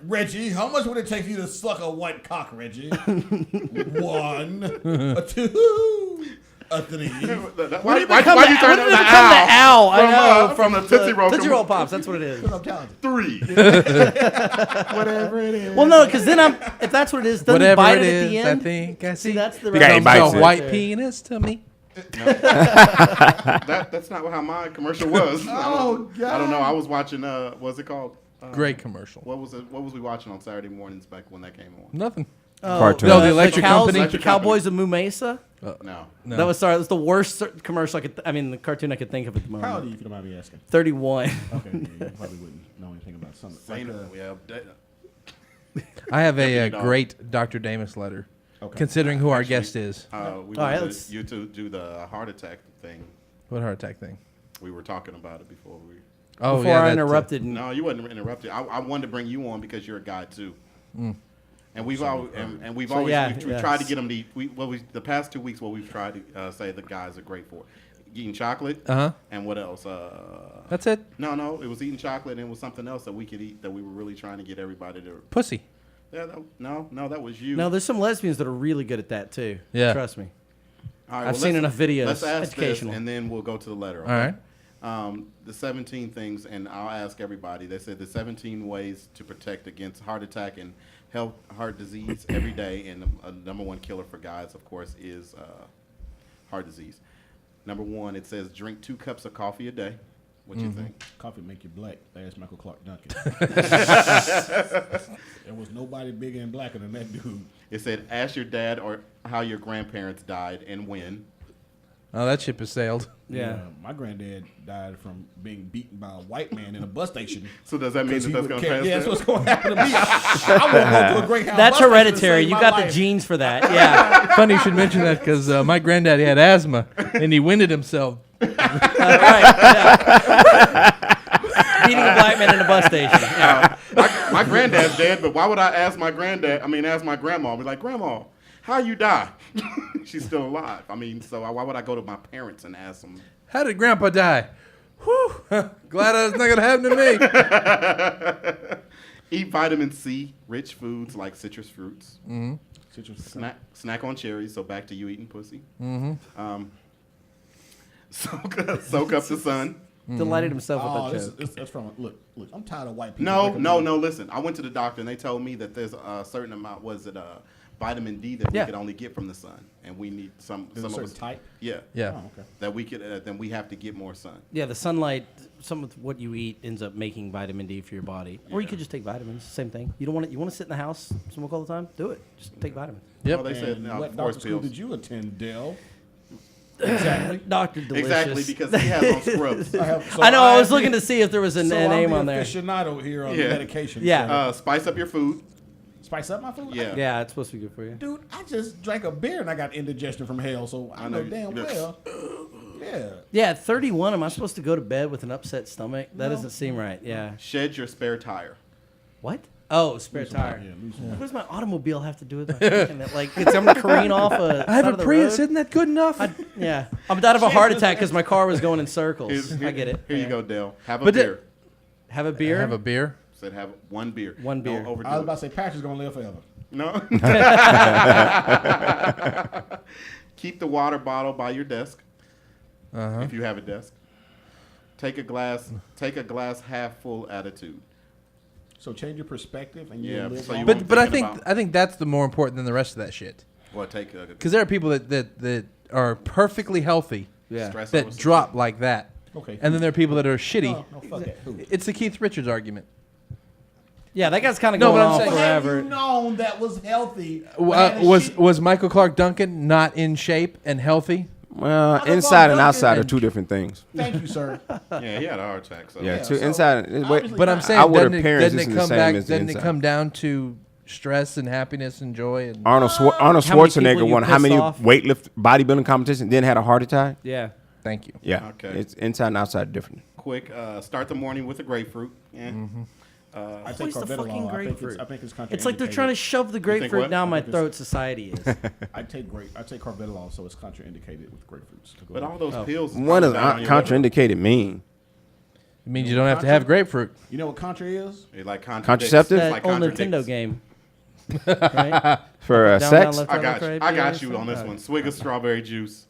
Reggie? How much would it take you to suck a white cock, Reggie? 1, a 2, a 3. Why you Become turn the the owl. I know from the Tootsie Roll Tootsie Roll Pops. That's what it is. I'm talented. 3. Whatever it is. Well, no, because then if that's what it is, doesn't he whatever bite it at the is, I end? think I see. See, that's the Yeah, he Comes bites a it. white penis to me. That's not how my commercial was. Oh, I don't know. I was watching. What's it called? Great commercial. What was it? What was we watching on Saturday mornings back when that came on? Nothing. Cartoon. No, the electric company. The Cowboys of Moo Mesa. No. No. That was the worst commercial the cartoon I could think of at the How old are moment. you, if you don't mind me asking? 31. Okay, yeah, you probably wouldn't know anything about something. Same. I have a dog. great Dr. Damus letter, Okay. considering who our guest is. We All right, wanted let's- you to do the heart attack thing. What heart attack thing? We were talking about it before we. Oh, Before yeah, I that, interrupted. No, you wasn't interrupted. I wanted to bring you on because you're a guy too. And we've always we've tried to get them to eat. The past 2 weeks what we've tried to say the guys are great for eating chocolate. And what else? That's it. No, it was eating chocolate and it was something else that we could eat that we were really trying to get everybody to. Pussy. Yeah, no, that was you. No, there's some lesbians that are really good at that too. Yeah. Trust me. All right, I've seen enough videos. Let's ask Educational. this, and then we'll go to the letter. Okay? All right. The 17 things, and I'll ask everybody. They said the 17 ways to protect against heart attack and heart disease every day. And the number one killer for guys, of course, is heart disease. Number 1, it says drink 2 cups of coffee a day. What you think? Coffee make you black. That's Michael Clark Duncan. There was nobody bigger and blacker than that dude. It said ask your dad or how your grandparents died and when. Oh, that ship has sailed. Yeah. My granddad died from being beaten by a white man in a bus station. So does that mean that that's going to pass? Yeah, that's what's going to happen to me. I won't go to a Greyhound That's bus station to hereditary. save You my got life. the genes for that. Yeah. Funny you should mention that because my granddaddy had asthma and he winded himself. Right. Yeah. Beating a black man in a bus station. Yeah. My granddad's dead, but why would I ask my granddad? I mean, ask my grandma. Be like, Grandma, how you die? She's still alive. I mean, so why would I go to my parents and ask them? How did Grandpa die? Whew. Glad that's not going to happen to me. Eat vitamin C rich foods like citrus fruits. Citrus Snack on cherries. So back to you eating pussy. Soak up the sun. Delighted himself with Oh, that joke. that's from look. I'm tired of white people. No. Listen, I went to the doctor and they told me that there's a certain amount. Was it vitamin D that we Yeah. could only get from the sun, and we need some There's a of certain us. type. Yeah. Yeah. Oh, okay. That we could. Then we have to get more sun. Yeah, the sunlight, some of what you eat ends up making vitamin D for your body. Or you could just take vitamins. Same thing. You don't want it. You want to sit in the house, smoke all the time? Do it. Just take vitamins. Yep. Well, they said And what force doctor school pills. did you attend, Dell? Exactly. Dr. Delicious. Exactly, because he has on scrubs. I know. I was looking to see if there was a name on there. Aficionado here on Yeah. medication. Yeah. so- Spice up your food. spice up my food. Yeah. Yeah, it's supposed to be good for you. Dude, I just drank a beer and I got indigestion from hell, so I know know. damn well. Yeah. Yeah, at 31, am I supposed to go to bed with an upset stomach? That doesn't seem right. Yeah. Shed your spare tire. What? Oh, spare tire. Yeah, lose some. What does my automobile have to do with my freaking, like, it's I'm gonna careen off a I have side a of the Prius. road? Isn't that good enough? Yeah. I'm died of a heart attack because my car was going in circles. I get it. Here you go, Dale. Have a But beer. Have a beer. Have a beer. Said have one beer. One beer. Don't overdo I was it. about to say Patrick's gonna live forever. No. Keep the water bottle by your desk. If you have a desk. Take a glass half full attitude. So change your perspective and Yeah, you live so you longer. won't But I thinking think about- I think that's the more important than the rest of that shit. Well, take a Because there are people that are perfectly healthy Yeah. stress over that some drop like that. Okay. And then there are people that are shitty. No, fuck that. Who? It's the Keith Richards argument. Yeah, that guy's kind of No, going but I'm on saying- Have forever. you known that was healthy? Had a shit- Was Michael Clark Duncan not in shape and healthy? Well, Michael inside and Duncan outside are and- two different things. Thank you, sir. Yeah, he had a heart attack. So Yeah, Yeah, two so inside. obviously But I'm not. saying, Outward doesn't it, appearance doesn't it isn't come the back? same as the Doesn't it inside. come down to stress and happiness and joy? And Arnold How many people Schwarzenegger you won how pissed many off? weightlift bodybuilding competitions? Then had a heart attack. Yeah. thank you. Yeah. Okay. It's inside and outside different. quick, start the morning with a grapefruit. Yeah. I take Where's the carvedilol. fucking grapefruit? I think it's It's like they're trying to shove the grapefruit what? down my I think it's- throat. Society is. I take carvedilol, so it's contraindicated with grapefruits. To go But with all those Oh. pills. What does down on your liver. contraindicated mean? It means you don't have to have grapefruit. You know what contra is? It like contradicts. Contraceptive? That Like old contradicts. Nintendo game. Right? For Down, sex? down, left, I down, got left, you. right, I got beer, you on this something. one. Swig of strawberry juice.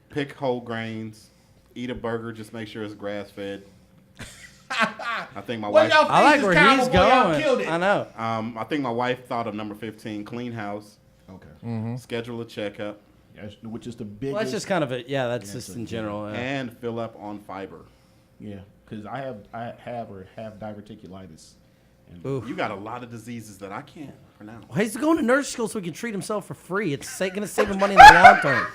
Pick whole grains. Eat a burger. Just make sure it's grass fed. I think my wife. I like where he's going. Killed it. I know. I think my wife thought of number 15. Clean house. Okay. Schedule a checkup. Yes, which is the biggest. Well, that's just kind of a that's Yeah, just so- in general. Yeah. And fill up on fiber. Yeah, because I have diverticulitis. And Oof. You got a lot of diseases that I can't pronounce. Well, he's going to nurse school so he can treat himself for free. It's going to save him money in the long term.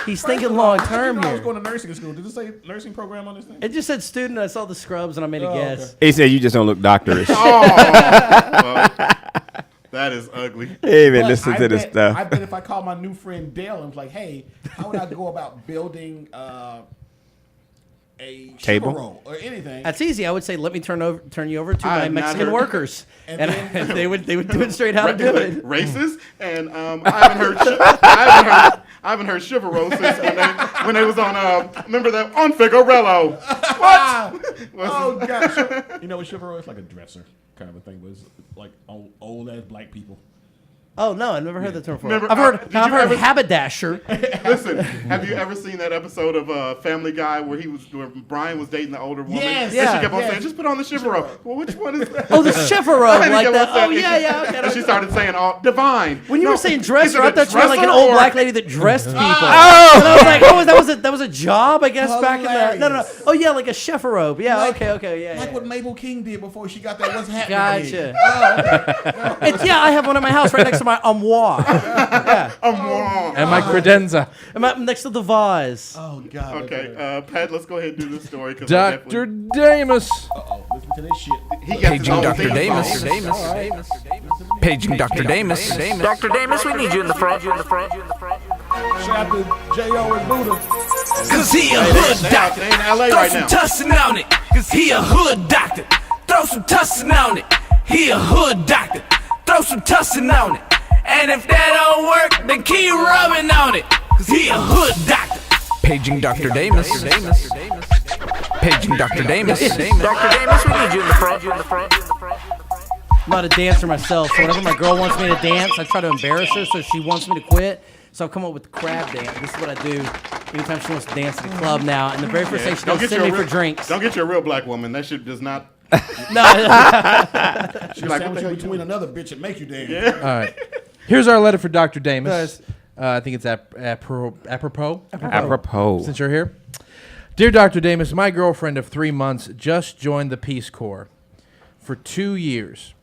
He's thinking long term I was here. going to nursing school. Did it say nursing program on this thing? It just said student. I saw the scrubs and I made a Oh, guess. He said you just don't look doctorish. Well, that is ugly. Hey man, But listen to this I stuff. bet if I call my new friend Dale and was like, "Hey, how would I go about building a Table? sugar roll or anything?" That's easy. I would say, let me turn you over to I my have not Mexican heard- workers, And and, then- they would demonstrate how to do it. Racist, and I haven't heard chivalrous since when they was on remember that on Figuerello. What? Oh gosh, you know what sugar roll is? Like a dresser kind of a thing, but it's like old ass black people. Oh no, I've never heard that term before. Remember, I've heard did you I've heard ever- haberdasher. Listen, have you ever seen that episode of Family Guy where Brian was dating the older woman? Yes, and yeah, she kept on yes. saying, "Just put on the chivalry." Well, which one is that? Oh, the chivalry, And he like kept that. on saying- Oh yeah, okay. And she started saying, "Oh, divine." When you No, were saying is dresser, it I a thought you were like an dresser old or- black lady that dressed people. Oh! And I was like, oh, that was a job, I guess, back in the. No. Hilarious. Oh yeah, like a chivalry. Yeah, Like- okay, yeah. Like yeah. what Mabel King did before she got that "What's Happening." Gotcha. gig. Oh, okay. It's, yeah, I have one at my house right next to my armoire. Yeah, And my credenza. I'm next to the vase. Oh God. Okay, Pat, let's go ahead and do this story. 'cause I Dr. definitely- Damus. Uh-oh, listen to this shit. He gets his Paging own Dr. theme Damus. song. Paging Dr. Damus. Dr. Damus, we need you in the front. Shout out to J.O. and Buddha. Cause he a hood doctor. They in LA Throw right some now. tussin on it. Cause he a hood doctor. Throw some tussin on it. He a hood doctor. Throw some tussin on it. And if that don't work, then keep rubbing on it. Cause he a hood doctor. Paging Dr. Damus. Paging Dr. Damus. Dr. Damus, we need you in the front. I'm not a dancer myself, so whenever my girl wants me to dance, I try to embarrass her so she wants me to quit. So I've come up with the crab dance. This is what I do anytime she wants to dance at the club now. And the very first thing she does is send me for drinks. Don't get you a real black woman. That shit does not. No, She's like, sandwich what the hell you between another bitch and make you dance. Yeah. All right. Here's our letter for Dr. Damus. Guys. I think it's apropos. Apropos. Since you're here. Dear Dr. Damus, my girlfriend of 3 months just joined the Peace Corps for 2 years.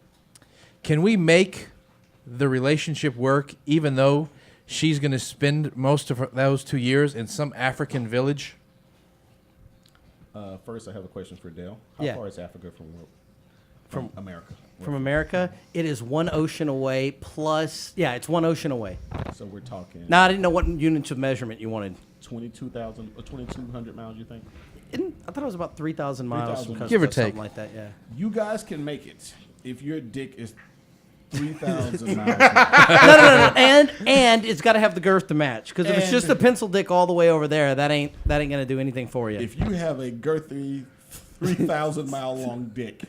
Can we make the relationship work even though she's going to spend most of those 2 years in some African village? First, I have a question for Dale. How Yeah. far is Africa from America? from America, it is one ocean away. Plus, yeah, it's one ocean away. So we're talking Now I didn't know what units of measurement you wanted. 22,000 or 2,200 miles. You think? I thought it was about 3,000 miles 3,000 from coast Give or to coast, something take. like that. Yeah. You guys can make it if your dick is 3,000 miles. No. And it's got to have the girth to match. Because if it's And- just a pencil dick all the way over there, that ain't gonna do anything for you. If you have a girthy 3,000-mile long dick,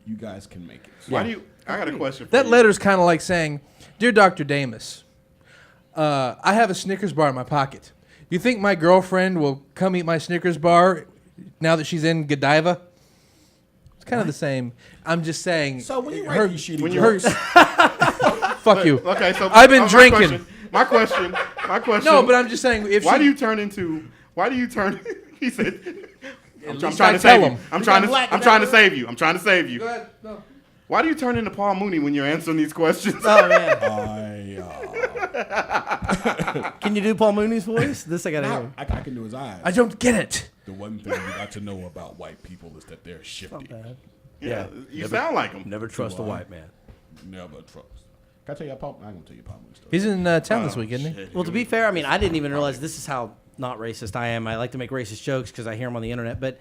you guys can make it. Why do you? I got a question. For That you. letter's kind of like saying, "Dear Dr. Damus, I have a Snickers bar in my pocket. You think my girlfriend will come eat my Snickers bar now that she's in Godiva?" It's kind of the same. I'm just saying. So when you write these shitty when jokes, fuck you. Okay, so I've been drinking. My question. No, but I'm just saying. If Why she, do you turn into? Why do you turn? He said. I'm least trying I to save tell you. him. I'm trying to save you. I'm trying to save you. Go ahead. No. Why do you turn into Paul Mooney when you're answering these questions? Oh man, can you do Paul Mooney's voice? This I gotta hear. I can do his eyes. I don't get it. The one thing you got to know about white people is that they're shifty. Yeah, you sound like him. Never trust a white man. Never trust. Can I tell you Paul? I'm gonna tell you Paul Mooney story. He's in town this week, isn't he? Well, to be fair, I mean, I didn't even realize this is how not racist I am. I like to make racist jokes because I hear them on the internet, but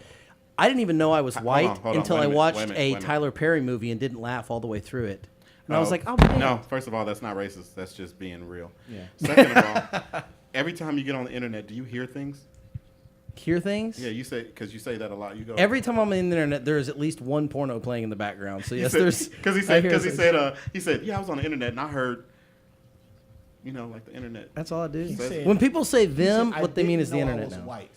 I didn't even know I was white hold on, until wait I a minute, watched wait a minute, a wait a minute. Tyler Perry movie and didn't laugh all the way through it. And I was like, oh, man. No, first of all, that's not racist. That's just being real. Yeah. Second of all, every time you get on the internet, do you hear things? Hear things? Yeah, you say because you say that a lot. You go Every time I'm on the internet, there is at least one porno playing in the background. So yes, there's because he I said hear because he things. said yeah, I was on the internet and I heard, like the internet. That's all I do. said- When people say He them, said, what they "I mean didn't is the know I internet was now. white."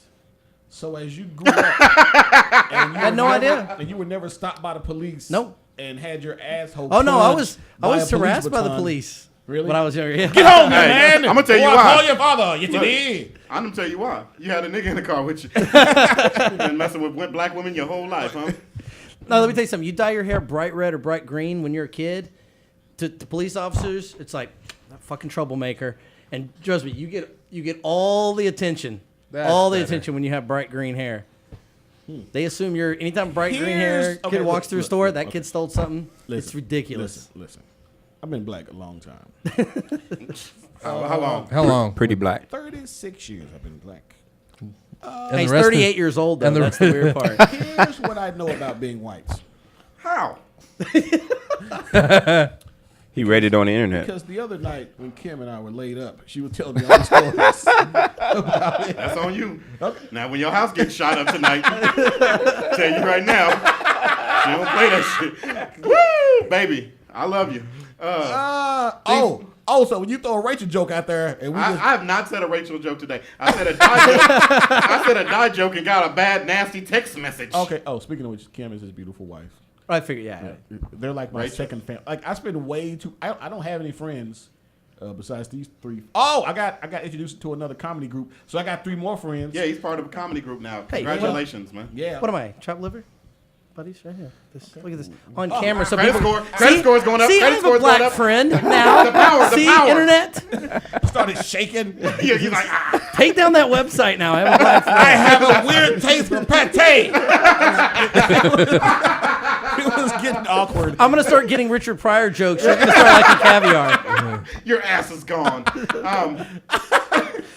So as you grew up, and you had no never- idea. and you were never stopped by the police. Nope. And had your asshole. Oh no, I punched was by a police harassed by the baton. police. Really? When I was younger. Yeah. Get home, Hey, man! I'ma tell you Boy, why. Call your father. Yes, you Look, did. I'm gonna tell you why. You had a nigga in the car with you. You've been messing with black women your whole life, huh? No, let me tell you something. You dye your hair bright red or bright green when you're a kid. To police officers, it's like that fucking troublemaker. And trust me, you get all the attention, That's all the better. attention when you have bright green hair. They assume you're anytime bright green Here's- hair okay, kid walks look, through a look, store, look, that okay. kid stole something. Listen, It's ridiculous. Listen. I've been black a long time. How long? How long? Pretty black. 36 years I've been black. And Hey, he's the rest 38 years old though. and the- That's the weird part. Here's what I know about being white. How? He read it on the internet. Because the other night when Kim and I were laid up, she was telling me all the stories about it. That's on you. Okay. Now, when your house gets shot up tonight, tell you right now, she don't play that shit. Woo, baby, I love you. So when you throw a Rachel joke out there, and I have not said a Rachel joke today. I said a die joke. I said a die joke and got a bad, nasty text message. okay. Oh, speaking of which, Kim is his beautiful wife. I figured, yeah. They're like my Rachel? second family. Like I spend way too. I don't have any friends besides these three. Oh, I got introduced to another comedy group, so I got 3 more friends. Yeah, he's part of a comedy group now. Hey, Congratulations, man. Yeah. What am I? Chopped liver? Buddies, right here. Look at this on camera. So Credit people, score- credit score's going up. See, Credit I have score's a black going up. friend now. The power. See, internet. started shaking. Yeah, he's like, ah. Take down that website now. I have a black friend. I have a weird taste for pate. It was getting awkward. I'm gonna start getting Richard Pryor jokes. You're gonna start liking caviar. Your ass is gone.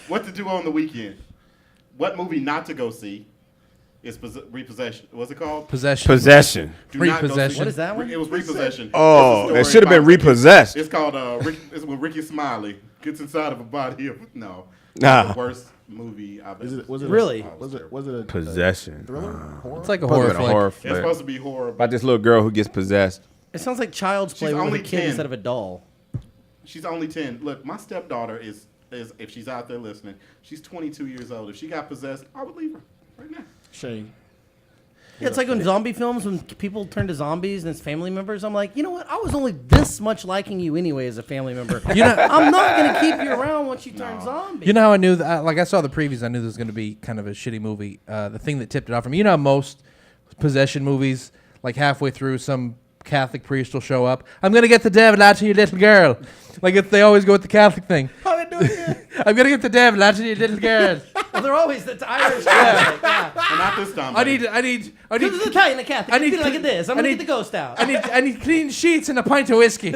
What to do on the weekend? What movie not to go see is Repossession. What's it called? Possession. Do not go see- Repossession. What is that one? It was Repossession. Oh, It's a it story should have been about Ricky- repossessed. It's called it's with Ricky Smiley gets inside of a body of no. Nah. It's the worst movie I've ever. Was it Really? Was it a Possession. thriller? Horror? It's like a Supposed horror to be a flick. horror It's flick. supposed to be horror. About this little girl who gets possessed. It sounds like Child's Play with only a kid 10. instead of a doll. She's only 10. Look, my stepdaughter is if she's out there listening, she's 22 years old. If she got possessed, I would leave her right now. Shane. Yeah, it's like in zombie films when people turn to zombies and it's family members. I'm like, you know what? I was only this much liking you anyway as a family member. You know, I'm not gonna keep you around once you turn zombie. you know how I knew that? Like I saw the previews, I knew this was going to be kind of a shitty movie. The thing that tipped it off for me, you know how most possession movies, like halfway through, some Catholic priest will show up. I'm going to get the devil out of your little girl. Like if they always go with the Catholic thing. How they do it? I'm going to get the devil out of your little girl. Well, they're always the Irish. Yeah. But not this time. I buddy. need This is Italian and Catholic. I need Look at this. I'm gonna I get the ghost out. I need clean sheets and a pint of whiskey.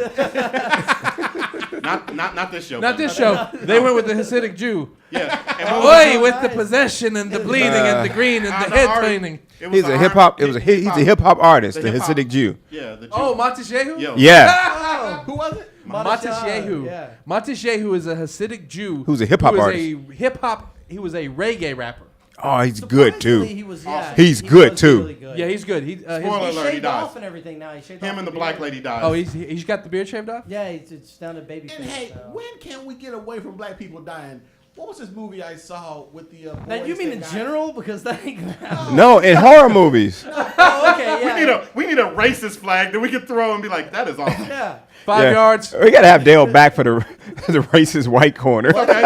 Not this show. Not buddy. this show. They went with the Hasidic Jew. Yeah. And what was Oi, with the possession and the bleeding and the green and the the head art- cleaning. it was He's the a art- hip hop. He's a hip hop artist, the hip-hop- Hasidic Jew. Yeah, the Jew. Oh, Matisyahu? Yo. Yeah, Who was it? Matisyahu. Yeah. Matisyahu is a Hasidic Jew. Who's a hip-hop who is artist. He was a reggae rapper. Oh, he's good too. He was, yeah, He's he good, was too. Really good. Yeah, he's good. Spoiler He alert, he shaved off dies. and everything now. He shaved Him off and the beard. black lady dies. Oh, he's got the beard shaved off? Yeah, it's down to baby And face. hey, so. when can we get away from black people dying? What was this movie I saw with the Now, boys you mean that in died? general? Because that ain't gonna happen. No, in horror movies. Oh, okay, yeah. we need a racist flag that we can throw and be like, that is awesome. Yeah. 5 Yeah. yards. We gotta have Dale back for the the racist white corner. Okay,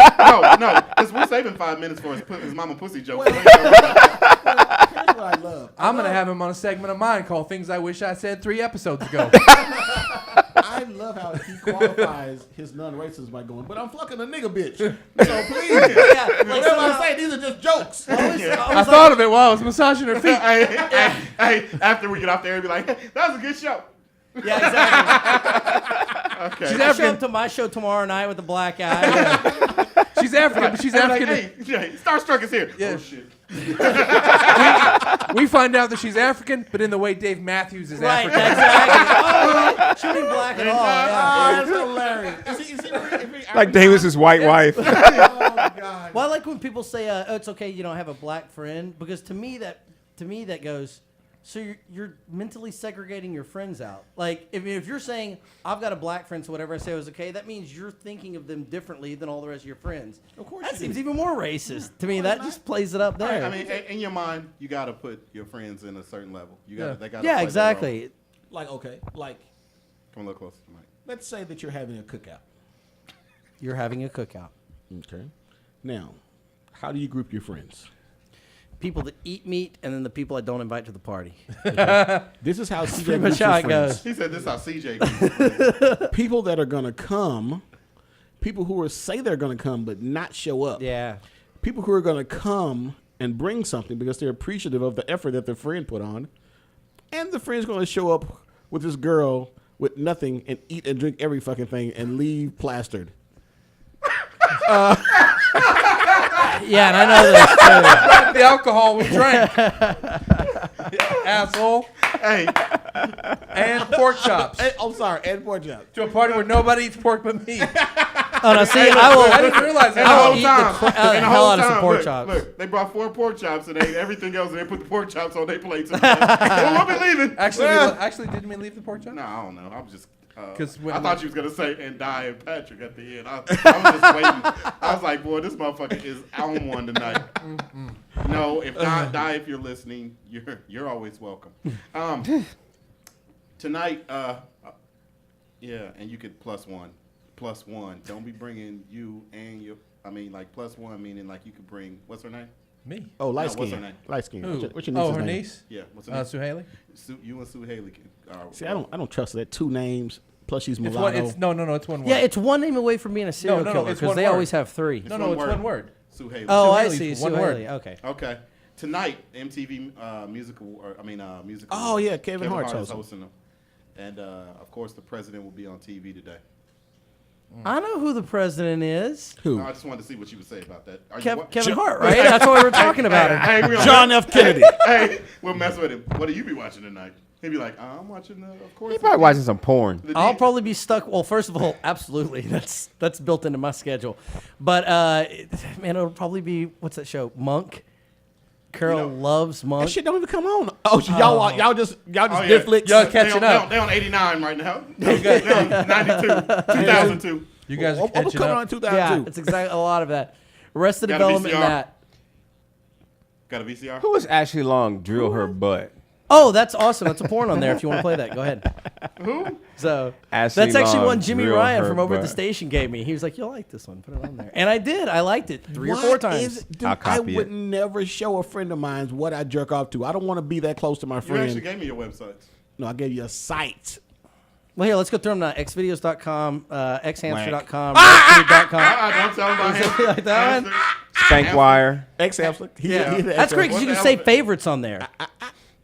no, because we're saving 5 minutes for his mama pussy joke. Here's what I love. I'm gonna have him on a segment of mine called "Things I Wish I Said 3 episodes ago." I love how he qualifies his non-racism by going, but I'm fucking a nigga bitch. So please, Yeah, like whatever somehow- I say, these are just jokes. I thought of it while I was massaging her feet. Hey, after we get off there, be like, hey, that was a good show. Yeah, exactly. Okay. She's I show African. up to my show tomorrow night with a black eye. She's African, but she's I'm like, African. hey, Starr Struck is here. Yeah. Oh shit. We find out that she's African, but in the way Dave Matthews is Right, African. exactly. Oh, she ain't black at all. Oh, Yeah. that's hilarious. Is he Like Davis's white wife. Oh, God. Well, I like when people say, "Oh, it's okay, you don't have a black friend," because to me that goes. So you're mentally segregating your friends out. Like if you're saying I've got a black friend, so whatever I say was okay, that means you're thinking of them differently than all the rest of your friends. Of course that you seems do. even more racist to me. That just plays it up there. I mean, in your mind, you got to put your friends in a certain level. You got, they got. yeah, exactly. Like, okay, like, Come a little closer to the mic. let's say that you're having a cookout. You're having a cookout. Okay. Now, how do you group your friends? People that eat meat, and then the people I don't invite to the party. This is how CJ pretty groups much how his it friends. goes. He said this is how CJ goes. People that are gonna come, people who are say they're gonna come but not show up. Yeah. People who are gonna come and bring something because they're appreciative of the effort that their friend put on, and the friend's gonna show up with this girl with nothing and eat and drink every fucking thing and leave plastered. Yeah, and I know that The alcohol we drank. Asshole. Hey, And pork chops. I'm sorry, and pork chops. To a party where nobody eats pork but me. too. Oh no, see, I will. I didn't realize and the that. I'll whole eat time, the and the hell whole out of some time, pork look, chops. Look, they brought 4 pork chops and they everything else, and they put the pork chops on their plates. And well, we'll be leaving. Actually, didn't we leave the pork chop? No, I don't know. I'm just. 'Cause when- I thought you was gonna say and die and Patrick at the end. I was just waiting. I was like, boy, this motherfucker is on one tonight. No, if not, die if you're listening. You're always welcome. Tonight, yeah, and you could +1. Don't be bringing you and your. I mean, like +1 meaning like you could bring. What's her name? Me. Oh, light what's skin. her name? Light skin. Who? What's your niece's her name? niece? Yeah, what's her name? Sue Haley. You and Sue Haley. See, I don't trust that. 2 names plus she's It's mulatto. one. It's no. It's one word. Yeah, it's one name away from being a serial no, killer it's because one they word. always have 3. no, it's one word. Sue Haley. Oh, I Haley's see. one Sue word. Haley. Okay. Okay. Tonight, MTV musical. Oh, yeah, Kevin Hart's is hosting. hosting them, and of course the president will be on TV today. I know who the president is. Who? I just wanted to see what you would say about that. Are you what? Kevin Hart, right? That's why we were talking about him. Hey, we John F. Kennedy. Hey, we'll mess with him. What do you be watching tonight? He'd be like, I'm watching, of course. He probably watching some porn. I'll probably be stuck. Well, first of all, absolutely, that's built into my schedule. But man, it'll probably be what's that show? Monk. Carol loves Monk. That shit don't even come on. Oh, so y'all just Netflix. Y'all catching up. They on 89 right now. They on 92, 2002. You guys are I'm catching coming up. on in 2002. Yeah, it's exactly a lot of that. Arrested Got a Development and VCR? that. Got a VCR? Who was Ashley Long drill her butt? Oh, that's awesome. That's a porn on there. If you want to play that, go ahead. Who? So Ashley that's actually Long one Jimmy drill Ryan her from over at the butt. station gave me. He was like, "You'll like this one. Put it on there." And I did. I liked it 3 or 4 What times. is it? Dude, I'll I copy would it. never show a friend of mine what I jerk off to. I don't want to be that close to my You friend. actually gave me your websites. No, I gave you a site. Well, here, let's go through them now. Xvideos.com, xhamster.com, Don't RedTube.com. tell them about him. Like that one? Spankwire. X-Hamster. Yeah. That's great because you can save favorites on there.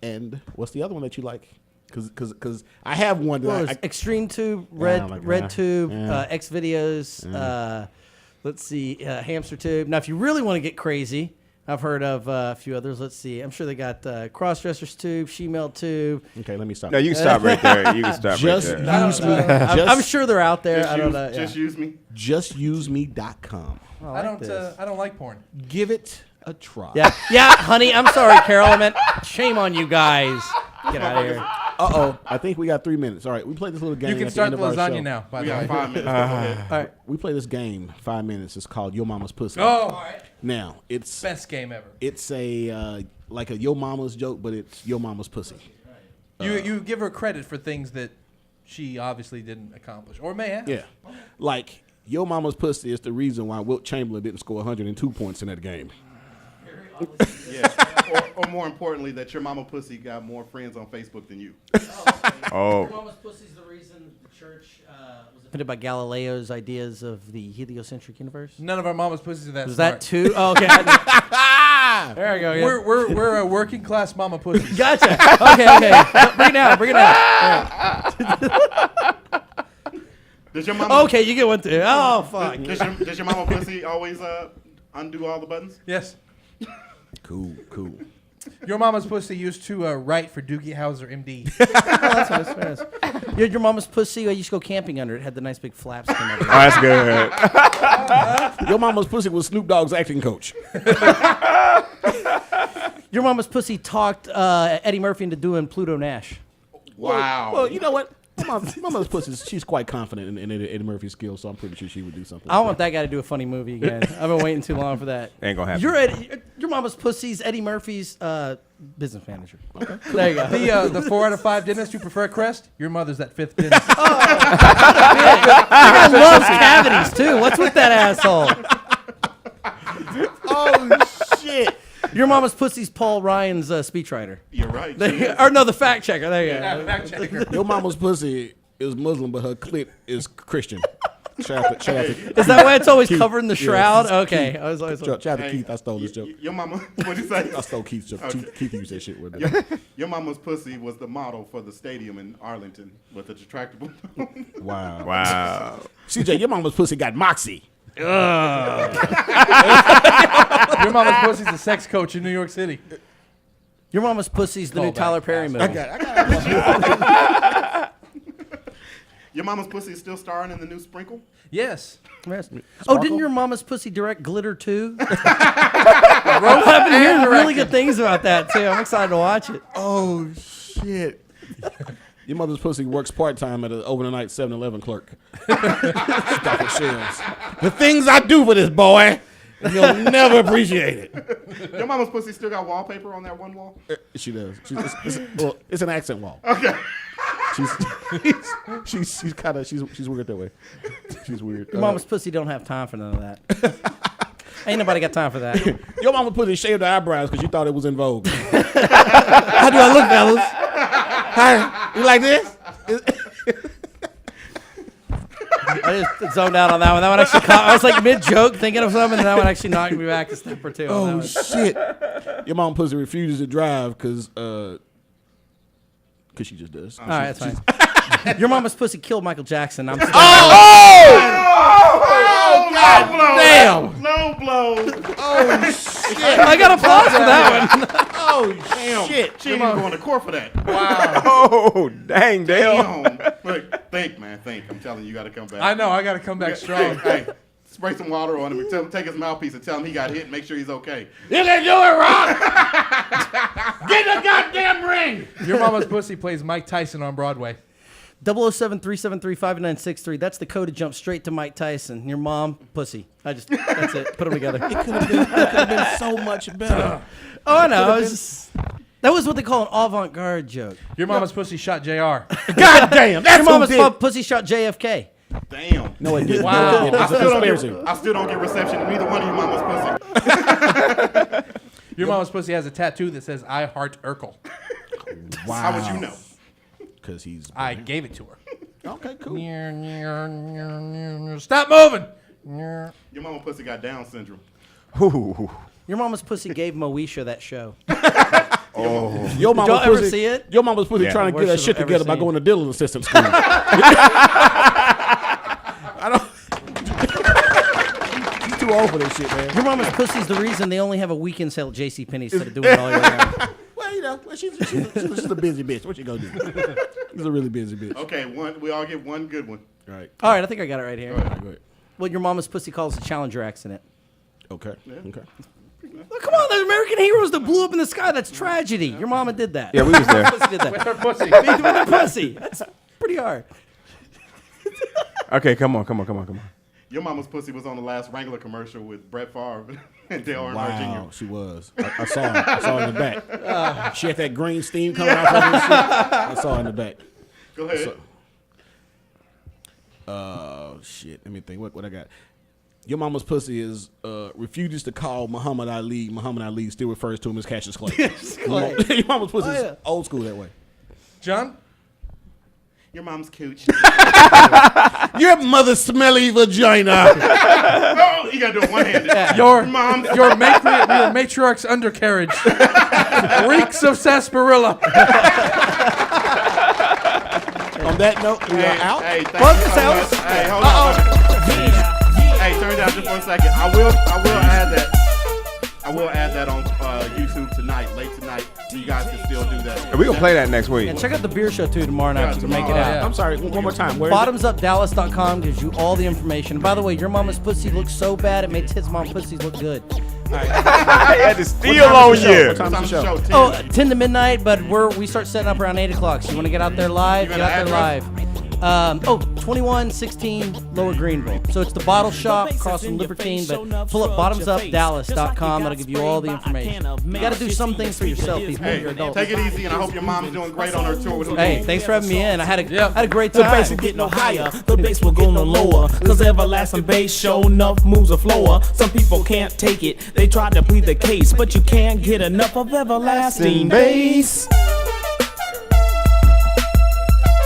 And what's the other one that you like? Because I have one that What was I, it? Extreme Tube, Yeah, like that. RedTube, Yeah. Xvideos, let's see, Hamster Tube. Now, if you really want to get crazy, I've heard of a few others. Let's see. I'm sure they got Crossdressers Tube, She-Male Tube. Okay, let me stop. No, you can stop right there. You can stop Just right there. use me. I'm sure they're out there. I don't know. Just use me. JustUseMe.com. I don't like porn. Give it a try. Yeah, honey. I'm sorry, Carol. I meant shame on you guys. Get out of here. I think we got 3 minutes. All right, we played this little game. You can at start the the end of our show. lasagna now. By We the got way. 5 minutes. Go ahead. All right. We play this game 5 minutes. It's called Yo Mama's Pussy. Oh, Now it's best game ever. it's a like a Yo Mama's joke, but it's Yo Mama's pussy. You give her credit for things that she obviously didn't accomplish or may have. Yeah, like Yo Mama's pussy is the reason why Wilt Chamberlain didn't score 102 points in that game. Yeah. or more importantly, that your mama pussy got more friends on Facebook than you. Oh. Mama's pussy is the reason the church was offended by Galileo's ideas of the heliocentric universe. None of our mama's pussies are that Was smart. that too? Oh, okay. There we go. Yeah. We're a working class mama pussy. Gotcha. Okay. Bring it out. Does your mama? Okay, you get one too. Oh, fuck. Does your mama pussy always undo all the buttons? Yes. Cool. Your mama's pussy used to write for Doogie Howser, MD. That's nice. Very nice. You had your mama's pussy. I used to go camping under it. It had the nice big flaps. Oh, that's good. Yo Mama's pussy was Snoop Dogg's acting coach. Your mama's pussy talked Eddie Murphy into doing Pluto Nash. Wow. Well, you know what? Mama's pussy, she's quite confident in Eddie Murphy's skills, so I'm pretty sure she would do something. I want that guy to do a funny movie again. I've been waiting too long for that. Ain't gonna happen. Your mama's pussy's Eddie Murphy's business manager. Okay, there you go. The 4 out of 5 dentists who prefer Crest. Your mother's that 5th dentist. That guy loves cavities too. What's with that asshole? Oh, shit. Your mama's pussy's Paul Ryan's speechwriter. You're right. Or no, the fact checker. There you go. Fact checker. Your mama's pussy is Muslim, but her clit is Christian. Shout out to Is that why it's always Keith. covered in the Yeah, shroud? it's Okay. Keith. I was always Shout out to Keith. I stole this joke. Your mama. What'd you say? I stole Keith's joke. Okay. Keith used that shit with me. Your mama's pussy was the model for the stadium in Arlington with the retractable. Wow. Wow. CJ, your mama's pussy got moxie. Your mama's pussy's a sex coach in New York City. Your mama's pussy's the new Call back. Tyler Perry movie. Your mama's pussy is still starring in the new Sprinkle. Yes. Yes. Oh, didn't your mama's pussy direct Glitter 2? I've been hearing really good things about that too. I'm excited to watch it. Oh, shit. Your mother's pussy works part-time at an overnight 7-Eleven clerk. Stocking shelves. The things I do for this boy, you'll never appreciate it. Your mama's pussy still got wallpaper on that one wall. She does. It's an accent wall. Okay. She's kind of she's weird that way. She's weird. Your mama's pussy don't have time for none of that. Ain't nobody got time for that. Your mama pussy shaved her eyebrows because you thought it was in vogue. How do I look, fellas? Hi, you like this? I just zoned out on that one. That one actually caught. I was like mid-joke thinking of something, and that one actually knocked me back a step or two. on that Oh one. shit! Your mama pussy refuses to drive because she just does. All right, that's fine. Your mama's pussy killed Michael Jackson. I'm still God damn! Low blow. I got applause for that one. Oh Damn. shit! She ain't even going to court for that. Oh, dang, Dale. Damn. Look, think, man, think. I'm telling you, you got to come back. I know. I got to come back strong. Hey, spray some water on him and tell him take his mouthpiece and tell him he got hit and make sure he's okay. You can do it, Rock. Get the goddamn ring. Your mama's pussy plays Mike Tyson on Broadway. 007-373-5963. That's the code to jump straight to Mike Tyson. Your mom, pussy. That's it. Put them together. It could have been so much better. Oh, I know. That was what they call an avant-garde joke. Your mama's pussy shot JR. God damn! That's Your mama's pussy shot JFK. Damn. No, it didn't. Wow. No, it didn't. It's a conspiracy. I still don't get reception in either one of your mama's pussy. Your mama's pussy has a tattoo that says "I heart Urkel." Wow. How would you know? Because he's. I gave it to her. Okay, cool. Stop moving. Your mama pussy got Down syndrome. Ooh. Your mama's pussy gave Moesha that show. Your mama's y'all ever pussy, see it? Your mama's pussy Yeah. trying to get Worst her I've shit ever together by seen. going to Dillon Assistant School. She's too old for that shit, man. Your mama's pussy's the reason they only have a weekend sale at JCPenney's instead of doing it all year round. Well, you know, she's a busy bitch. What you gonna do? She's a really busy bitch. Okay, we all get one good one. Right. All right, I think I got it right here. Go ahead. What your mama's pussy calls a Challenger accident. Okay. Okay. Oh, come on, there's American heroes that blew up in the sky. That's tragedy. Your mama did that. Yeah, we was there. Pussy did that. With her pussy. With her pussy. That's pretty hard. Okay, come on. Your mama's pussy was on the last Wrangler commercial with Brett Favre and Dale Earnhardt Wow, Jr. she was. I saw her. I saw her in the back. She had that green steam coming out from her shit. I saw her in the back. Go ahead. Shit. Let me think. What I got? Your mama's pussy is refuses to call Muhammad Ali. Muhammad Ali still refers to him as Cassius Clay. Your mama's pussy is old school that way. John? Your mom's cooch. Your mother's smelly vagina. Oh, you gotta do it one-handed. Your mom's. Your matriarch's undercarriage reeks of sarsaparilla. On that note, we are out. Hey, thank Fuck you this so house. much. Hey, hold on. Hey, turn it down just 1 second. I will add that. I will add that on YouTube tonight, late tonight. So you guys can still do that. We gonna play that next week. And check out the beer show too tomorrow night to make it out. yeah. I'm sorry. One more time. Where is it? Bottomsupdallas.com gives you all the information. And by the way, your mama's pussy looks so bad it makes his mom's pussies look good. I had to steal time on is the show? you. What time is the show? 10. Oh, 10 to midnight, but we start setting up around 8 o'clock. So you want to get out there live? You Get got out an there live. 2116 Lower Greenville. So it's the bottle shop across from Libertine, but pull up bottomsupdallas.com. That'll give you all the information. You got to do some things for yourself. These Hey, you're adults. take it easy, and I hope your mom's doing great on her tour with Hey, thanks for having me in. I had a great The time. bass will get no higher, the bass will go no lower. Cause everlasting bass show enough moves a floor. Some people can't take it, they try to plead the case, but you can't get enough of everlasting bass.